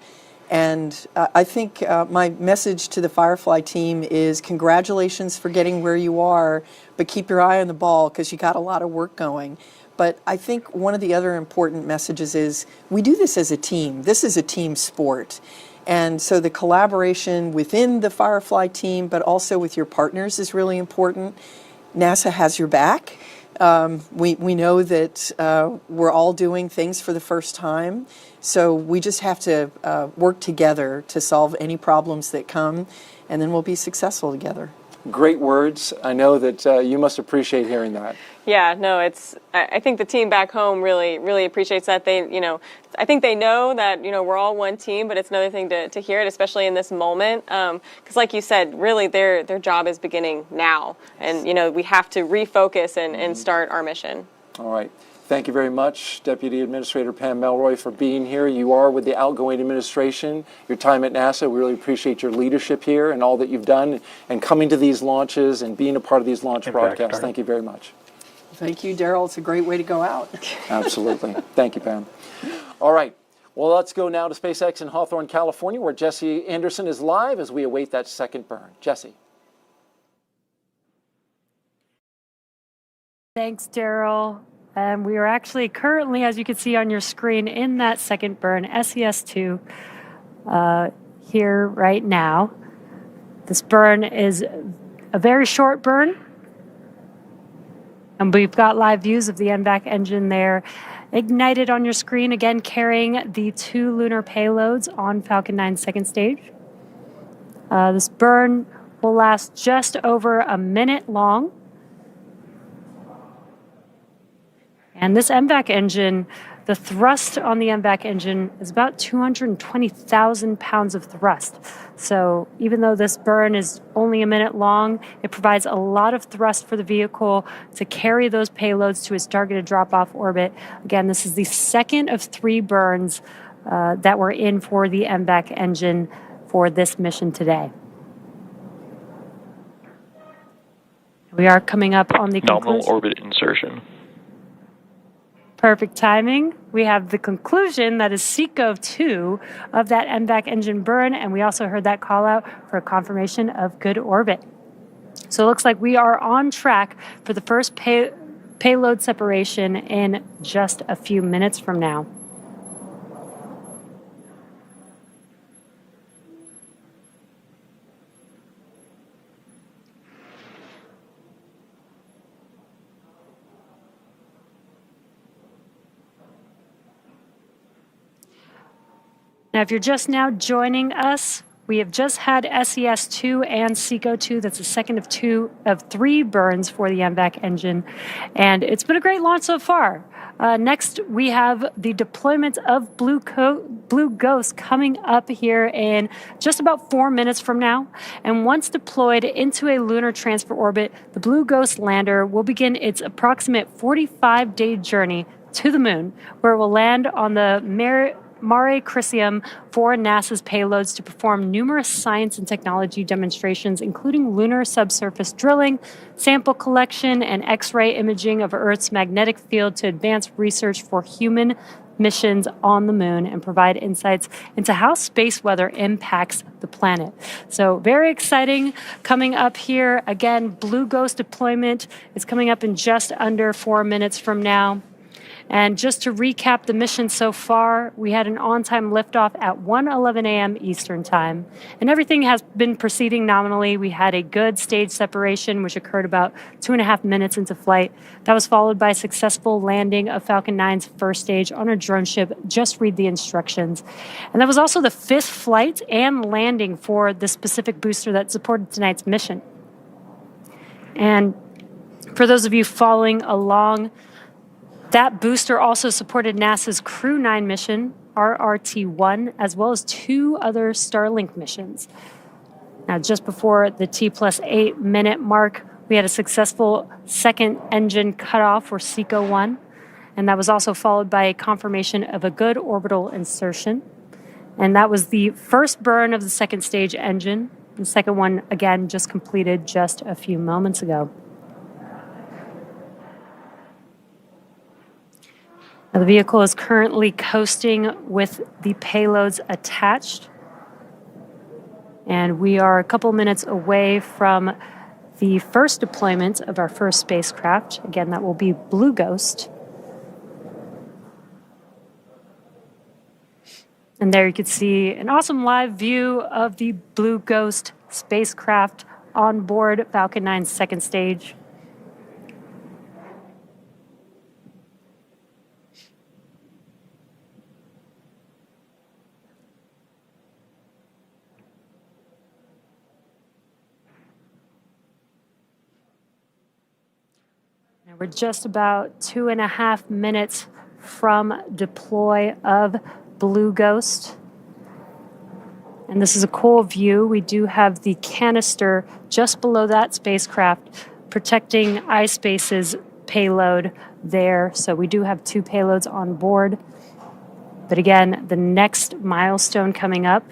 And I think my message to the Firefly team is congratulations for getting where you are, but keep your eye on the ball because you got a lot of work going. But I think one of the other important messages is we do this as a team. This is a team sport. And so the collaboration within the Firefly team, but also with your partners is really important. NASA has your back. We know that we're all doing things for the first time. So we just have to work together to solve any problems that come, and then we'll be successful together. Great words. I know that you must appreciate hearing that. Yeah, no, I think the team back home really appreciates that. I think they know that, we're all one team, but it's another thing to hear it, especially in this moment. Because like you said, really their job is beginning now. And, we have to refocus and start our mission. All right. Thank you very much, Deputy Administrator Pam Melroy, for being here. You are with the outgoing administration, your time at NASA. We really appreciate your leadership here and all that you've done and coming to these launches and being a part of these launch broadcasts. Thank you very much. Thank you, Daryl. It's a great way to go out. Absolutely. Thank you, Pam. All right. Well, let's go now to SpaceX in Hawthorne, California, where Jesse Anderson is live as we await that second burn. Jesse. Thanks, Daryl. We are actually currently, as you can see on your screen, in that second burn, SES-2, here right now. This burn is a very short burn. And we've got live views of the NVAC engine there ignited on your screen, again carrying the 2 lunar payloads on Falcon 9's second stage. This burn will last just over a minute long. And this MVAC engine, the thrust on the MVAC engine is about 220,000 pounds of thrust. So even though this burn is only a minute long, it provides a lot of thrust for the vehicle to carry those payloads to its targeted drop-off orbit. Again, this is the second of 3 burns that were in for the MVAC engine for this mission today. We are coming up on the nominal orbit insertion. Perfect timing. We have the conclusion that is SECO-2 of that MVAC engine burn, and we also heard that call out for a confirmation of good orbit. So it looks like we are on track for the first payload separation in just a few minutes from now. Now, if you're just now joining us, we have just had SES-2 and SECO-2. That's the second of 3 burns for the MVAC engine. And it's been a great launch so far. Next, we have the deployment of Blue Ghost coming up here in just about 4 minutes from now. And once deployed into a lunar transfer orbit, the Blue Ghost lander will begin its approximate 45-day journey to the moon, where it will land on the Mare Crisium for NASA's payloads to perform numerous science and technology demonstrations, including lunar subsurface drilling, sample collection, and X-ray imaging of Earth's magnetic field to advance research for human missions on the moon and provide insights into how space weather impacts the planet. So very exciting coming up here. Again, Blue Ghost deployment is coming up in just under 4 minutes from now. And just to recap the mission so far, we had an on-time liftoff at 1:11 a.m. Eastern Time. And everything has been proceeding nominally. We had a good stage separation, which occurred about 2.5 minutes into flight. That was followed by a successful landing of Falcon 9's first stage on a drone ship. Just read the instructions. And that was also the 5th flight and landing for the specific booster that supported tonight's mission. And for those of you following along, that booster also supported NASA's Crew 9 mission, RRT-1, as well as 2 other Starlink missions. Now, just before the T+8 minute mark, we had a successful second engine cutoff for SECO 1, and that was also followed by a confirmation of a good orbital insertion. And that was the first burn of the second stage engine. The second one, again, just completed just a few moments ago. Now, the vehicle is currently coasting with the payloads attached. And we are a couple minutes away from the first deployment of our first spacecraft. Again, that will be Blue Ghost. And there you can see an awesome live view of the Blue Ghost spacecraft on board Falcon 9's second stage. Now we're just about 2.5 minutes from deploy of Blue Ghost. And this is a cool view. We do have the canister just below that spacecraft protecting iSpace's payload there. So we do have 2 payloads on board. But again, the next milestone coming up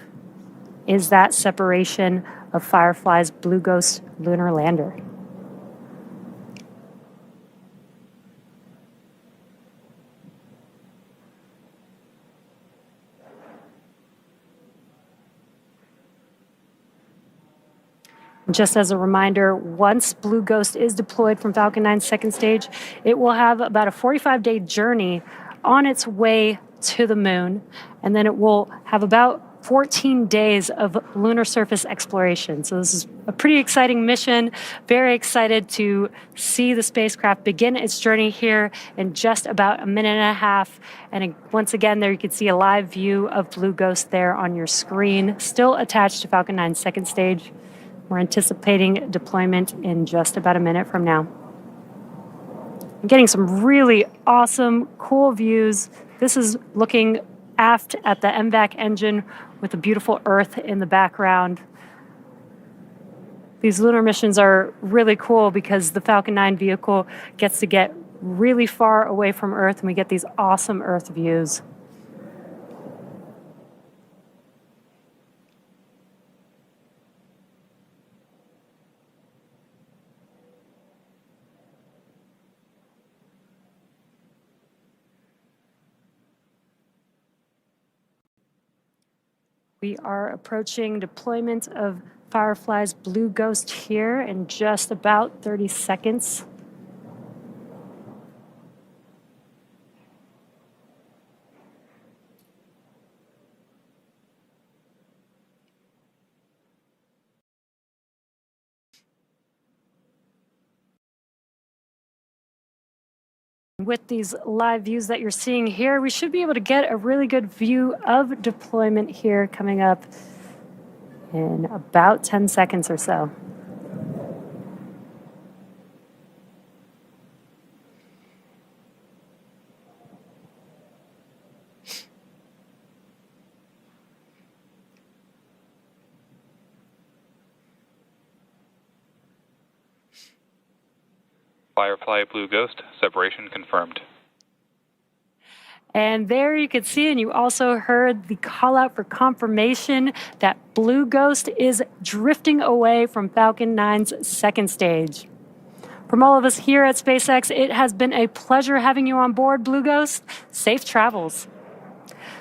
is that separation of Firefly's Blue Ghost lunar lander. Just as a reminder, once Blue Ghost is deployed from Falcon 9's second stage, it will have about a 45-day journey on its way to the moon, and then it will have about 14 days of lunar surface exploration. So this is a pretty exciting mission. Very excited to see the spacecraft begin its journey here in just about a minute and a half. And once again, there you can see a live view of Blue Ghost there on your screen, still attached to Falcon 9's second stage. We're anticipating deployment in just about a minute from now. I'm getting some really awesome, cool views. This is looking aft at the MVAC engine with the beautiful Earth in the background. These lunar missions are really cool because the Falcon 9 vehicle gets to get really far away from Earth, and we get these awesome Earth views. We are approaching deployment of Firefly's Blue Ghost here in just about 30 seconds. With these live views that you're seeing here, we should be able to get a really good view of deployment here coming up in about 10 seconds or so. Firefly Blue Ghost, separation confirmed. And there you could see, and you also heard the call out for confirmation that Blue Ghost is drifting away from Falcon 9's second stage. From all of us here at SpaceX, it has been a pleasure having you on board, Blue Ghost. Safe travels.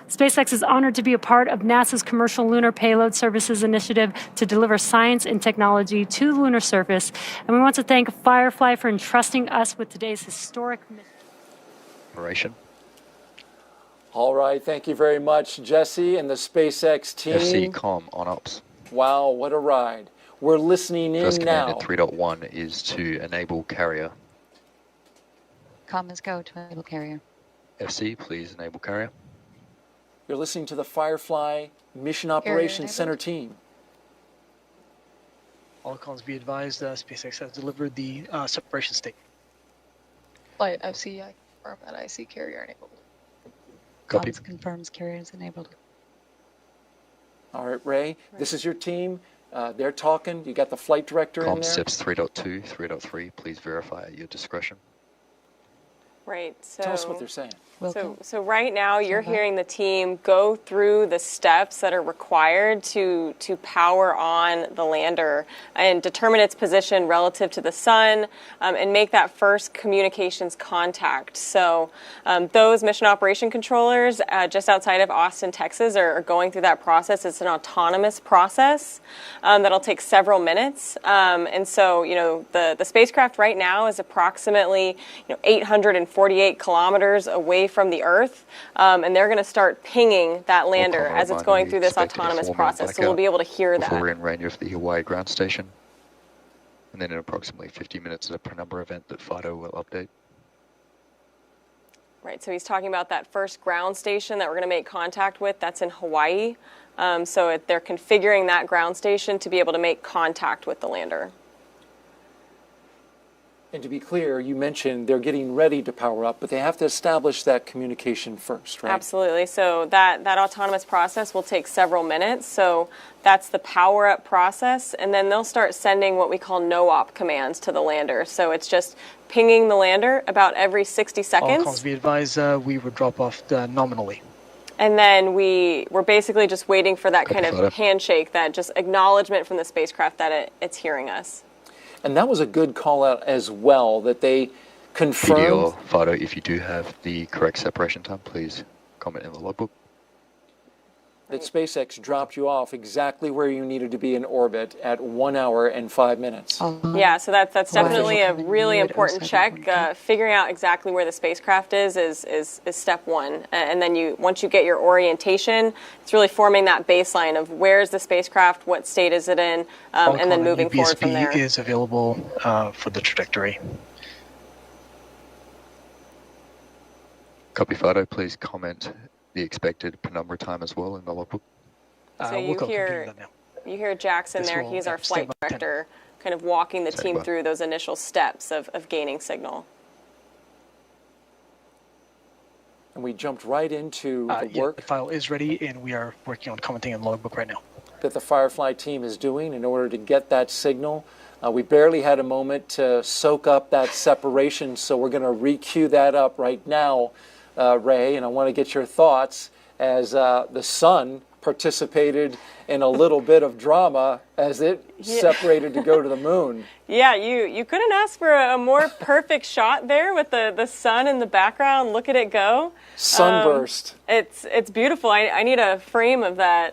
SpaceX is honored to be a part of NASA's Commercial Lunar Payload Services initiative to deliver science and technology to the lunar surface. And we want to thank Firefly for entrusting us with today's historic mission. Operation. All right, thank you very much, Jesse and the SpaceX team. FC com on ops. Wow, what a ride. We're listening in First command now. at 3.1 is to enable carrier. Comms go to enable carrier. FC, please enable carrier. You're listening to the Firefly Mission Operations Center team. All comms be advised, SpaceX has delivered the separation state. Flight FC, I confirm that I see carrier enabled. Copy. Comms confirms carrier is enabled. All right, Ray, this is your team. They're talking. You got the flight director in there. Steps 3.2, 3.3, please verify at your discretion. Right. So tell us what they're saying. So right now you're hearing the team go through the steps that are required to power on the lander and determine its position relative to the sun and make that first communications contact. So those mission operation controllers just outside of Austin, Texas are going through that process. It's an autonomous process that'll take several minutes. And so, the spacecraft right now is approximately 848 kilometers away from the Earth, and they're going to start pinging that lander as it's going through this autonomous process. So we'll be able to hear that. Before we're in range of the Hawaii ground station, and then in approximately 50 minutes at a Penumbra event that Fido will update. Right, so he's talking about that first ground station that we're going to make contact with. That's in Hawaii. So they're configuring that ground station to be able to make contact with the lander. And to be clear, you mentioned they're getting ready to power up, but they have to establish that communication first, right? Absolutely. So that autonomous process will take several minutes. So that's the power up process. And then they'll start sending what we call no-op commands to the lander. So it's just pinging the lander about every 60 seconds. All comms be advised, we would drop off nominally. And then we're basically just waiting for that kind of handshake, that just acknowledgement from the spacecraft that it's hearing us. And that was a good call out as well, that they confirmed. PD or Fido, if you do have the correct separation time, please comment in the logbook. That SpaceX dropped you off exactly where you needed to be in orbit at 1 hour and 5 minutes. Yeah, so that's definitely a really important check. Figuring out exactly where the spacecraft is step one. And then once you get your orientation, it's really forming that baseline of where's the spacecraft, what state is it in, and then moving forward from there. is available for the trajectory. Copy, Fido. Please comment the expected penumbra time as well in the logbook. So you hear Jackson there. He's our flight director, kind of walking the team through those initial steps of gaining signal. And we jumped right into the work. The file is ready, and we are working on commenting in the logbook right now. That the Firefly team is doing in order to get that signal. We barely had a moment to soak up that separation, so we're going to re-cue that up right now, Ray, and I want to get your thoughts as the sun participated in a little bit of drama as it separated to go to the moon. Yeah, you couldn't ask for a more perfect shot there with the sun in the background. Look at it go. Sunburst. It's beautiful. I need a frame of that.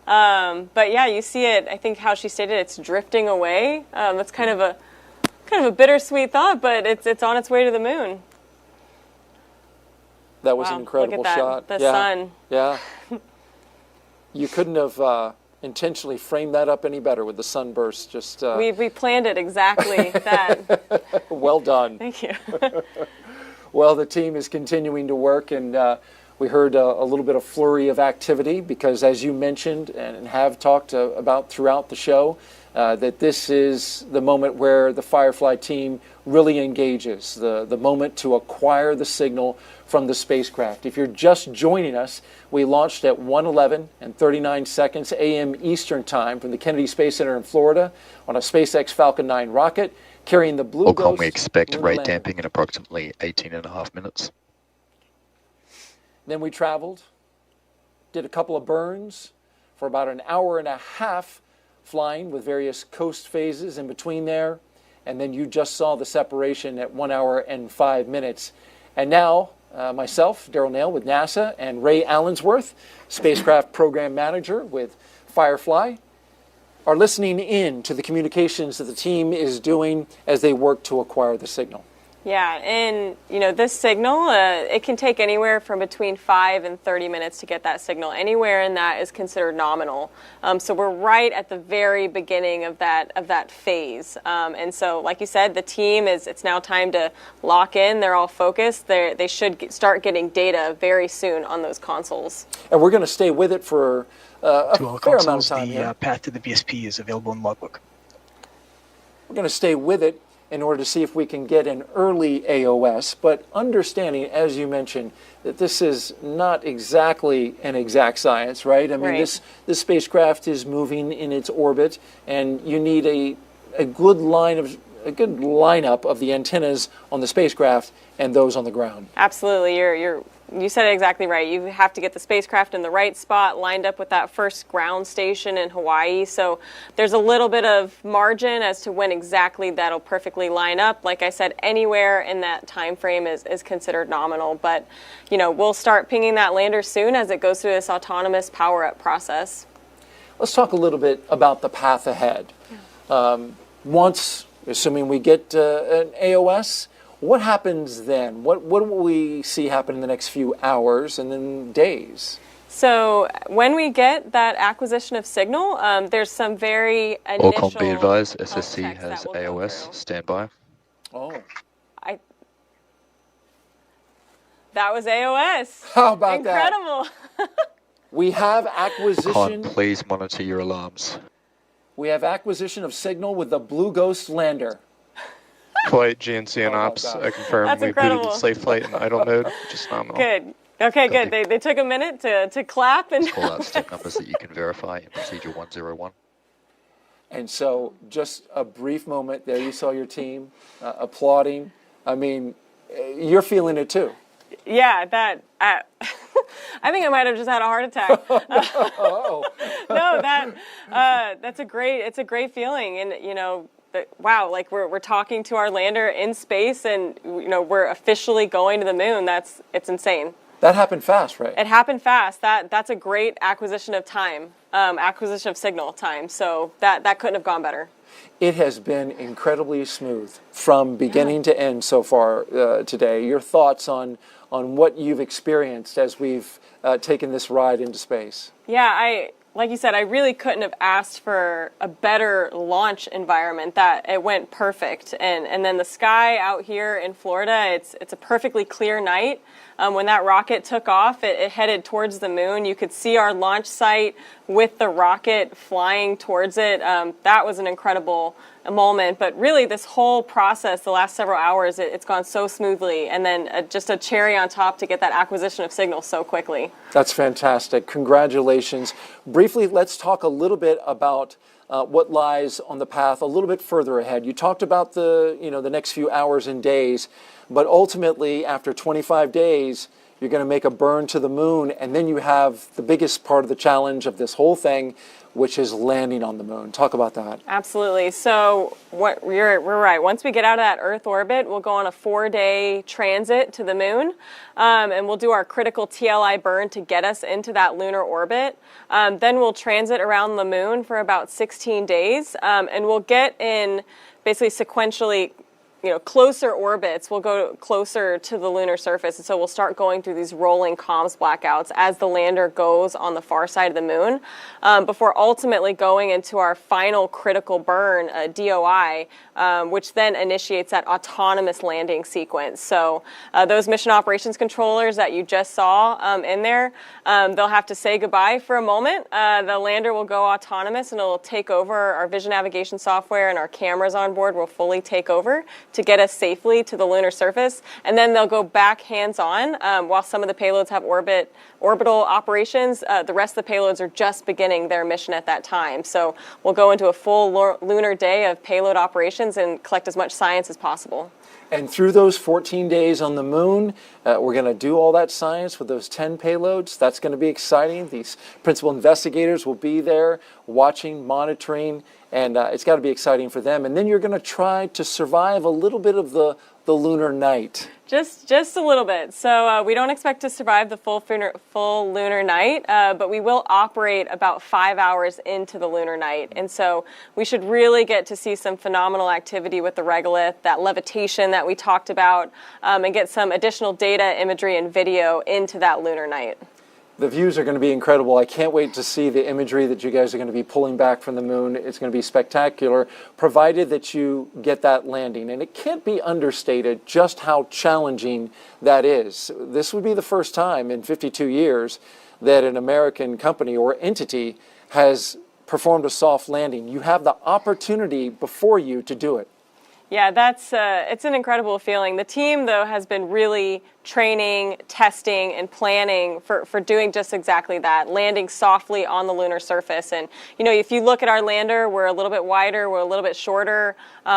But yeah, you see it. I think how she stated it's drifting away. That's kind of a bittersweet thought, but it's on its way to the moon. That was an incredible look at that, shot. The sun. Yeah. You couldn't have intentionally framed that up any better with the sunburst. Just we planned it exactly that. Well done. Thank you. Well, the team is continuing to work, and we heard a little bit of flurry of activity because, as you mentioned and have talked about throughout the show, that this is the moment where the Firefly team really engages, the moment to acquire the signal from the spacecraft. If you're just joining us, we launched at 1:11 and 39 seconds a.m. Eastern Time from the Kennedy Space Center in Florida on a SpaceX Falcon 9 rocket carrying the Blue Ghost. We expect rate damping in approximately 18.5 minutes. Then we traveled, did a couple of burns for about an hour and a half, flying with various coast phases in between there. And then you just saw the separation at 1 hour and 5 minutes. And now, myself, Daryl Nail with NASA, and Ray Allensworth, Spacecraft Program Manager with Firefly, are listening in to the communications that the team is doing as they work to acquire the signal. Yeah, and this signal, it can take anywhere from between 5 and 30 minutes to get that signal. Anywhere in that is considered nominal. So we're right at the very beginning of that phase. And so, like you said, the team it's now time to lock in. They're all focused. They should start getting data very soon on those consoles. And we're going to stay with it for a fair amount of time. The path to the BSP is available in the logbook. We're going to stay with it in order to see if we can get an early AOS, but understanding, as you mentioned, that this is not exactly an exact science, right? I mean, Right. this spacecraft is moving in its orbit, and you need a good lineup of the antennas on the spacecraft and those on the ground. Absolutely, you said it exactly right. You have to get the spacecraft in the right spot, lined up with that first ground station in Hawaii. So there's a little bit of margin as to when exactly that'll perfectly line up. Like I said, anywhere in that time frame is considered nominal. But we'll start pinging that lander soon as it goes through this autonomous power-up process. Let's talk a little bit about the path ahead. Once, assuming we get an AOS, what happens then? What will we see happen in the next few hours and then days? So when we get that acquisition of signal, there's some very initial... Qualcomm be advised, SSC has AOS, standby. Oh. That was AOS. How about Incredible. We have acquisition... Please monitor your alarms. We have acquisition of signal with the Blue Ghost lander. Flight, GNC, and Ops. I confirm That's we booted incredible. the safe flight in idle mode, just nominal. Good. Okay, good. They took a minute to clap and... Call out step numbers that you can verify in procedure 101. And so just a brief moment there, you saw your team applauding. I mean, you're feeling it too. Yeah, I think I might have just had a heart attack. No, that's a great feeling, and wow, like we're talking to our lander in space, and we're officially going to the moon. It's insane. That happened fast, right? It happened fast. That's a great acquisition of time, acquisition of signal time. So that couldn't have gone better. It has been incredibly smooth from beginning to end so far today. Your thoughts on what you've experienced as we've taken this ride into space? Yeah, like you said, I really couldn't have asked for a better launch environment. That it went perfect, and then the sky out here in Florida, it's a perfectly clear night. When that rocket took off, it headed towards the moon. You could see our launch site with the rocket flying towards it. That was an incredible moment. But really, this whole process, the last several hours, it's gone so smoothly. And then just a cherry on top to get that acquisition of signal so quickly. That's fantastic. Congratulations. Briefly, let's talk a little bit about what lies on the path a little bit further ahead. You talked about the next few hours and days, but ultimately, after 25 days, you're going to make a burn to the moon, and then you have the biggest part of the challenge of this whole thing, which is landing on the moon. Talk about that. Absolutely. So we're right. Once we get out of that Earth orbit, we'll go on a 4-day transit to the moon, and we'll do our critical TLI burn to get us into that lunar orbit. Then we'll transit around the moon for about 16 days, and we'll get in basically sequentially closer orbits. We'll go closer to the lunar surface, and so we'll start going through these rolling comms blackouts as the lander goes on the far side of the moon, before ultimately going into our final critical burn, DOI, which then initiates that autonomous landing sequence. So those mission operations controllers that you just saw in there, they'll have to say goodbye for a moment. The lander will go autonomous, and it'll take over. Our vision navigation software and our cameras on board will fully take over to get us safely to the lunar surface, and then they'll go back hands-on while some of the payloads have orbital operations. The rest of the payloads are just beginning their mission at that time. So we'll go into a full lunar day of payload operations and collect as much science as possible. And through those 14 days on the moon, we're going to do all that science with those 10 payloads. That's going to be exciting. These principal investigators will be there watching, monitoring, and it's got to be exciting for them. And then you're going to try to survive a little bit of the lunar night. Just a little bit. So we don't expect to survive the full lunar night, but we will operate about 5 hours into the lunar night. And so we should really get to see some phenomenal activity with the regolith, that levitation that we talked about, and get some additional data, imagery, and video into that lunar night. The views are going to be incredible. I can't wait to see the imagery that you guys are going to be pulling back from the moon. It's going to be spectacular, provided that you get that landing. And it can't be understated just how challenging that is. This would be the first time in 52 years that an American company or entity has performed a soft landing. You have the opportunity before you to do it. Yeah, it's an incredible feeling. The team, though, has been really training, testing, and planning for doing just exactly that, landing softly on the lunar surface. And, if you look at our lander, we're a little bit wider, we're a little bit shorter.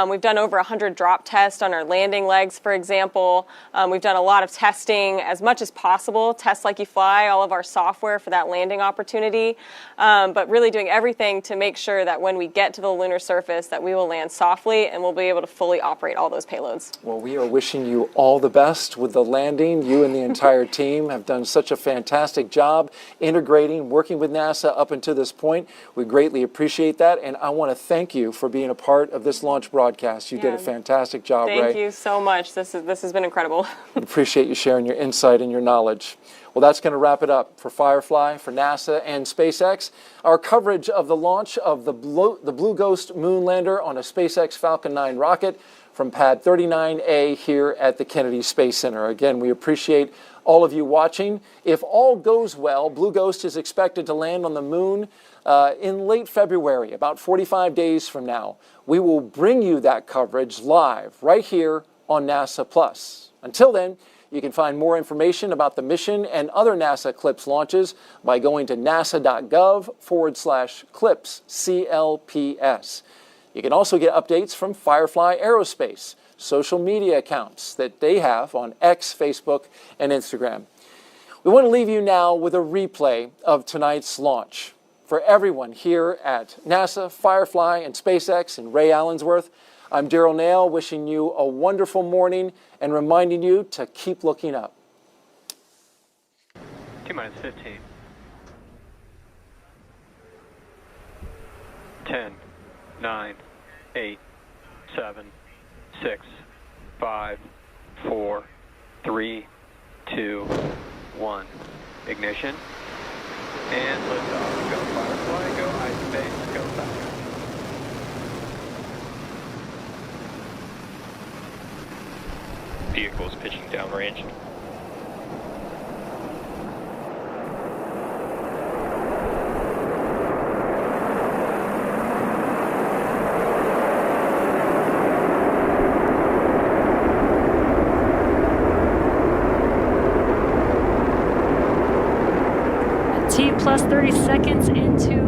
We've done over 100 drop tests on our landing legs, for example. We've done a lot of testing as much as possible, test like you fly, all of our software for that landing opportunity, but really doing everything to make sure that when we get to the lunar surface that we will land softly and we'll be able to fully operate all those payloads. Well, we are wishing you all the best with the landing. You and the entire team have done such a fantastic job integrating, working with NASA up until this point. We greatly appreciate that, and I want to thank you for being a part of this launch broadcast. You did a fantastic job, Ray. Thank you so much. This has been incredible. We appreciate you sharing your insight and your knowledge. Well, that's going to wrap it up for Firefly, for NASA, and SpaceX. Our coverage of the launch of the Blue Ghost moon lander on a SpaceX Falcon 9 rocket from Pad 39A here at the Kennedy Space Center. Again, we appreciate all of you watching. If all goes well, Blue Ghost is expected to land on the moon in late February, about 45 days from now. We will bring you that coverage live right here on NASA Plus. Until then, you can find more information about the mission and other NASA CLIPS launches by going to nasa.gov/CLIPS, CLPS. You can also get updates from Firefly Aerospace, social media accounts that they have on X, Facebook, and Instagram. We want to leave you now with a replay of tonight's launch. For everyone here at NASA, Firefly, and SpaceX in Ray Allensworth, I'm Daryl Nail, wishing you a wonderful morning and reminding you to keep looking up. T-minus 15. 10, 9, 8, 7, 6, 5, 4, 3, 2, 1. Ignition. And liftoff. Go Firefly, go iSpace, go Falcon. Vehicles pitching downrange. T plus 30 seconds into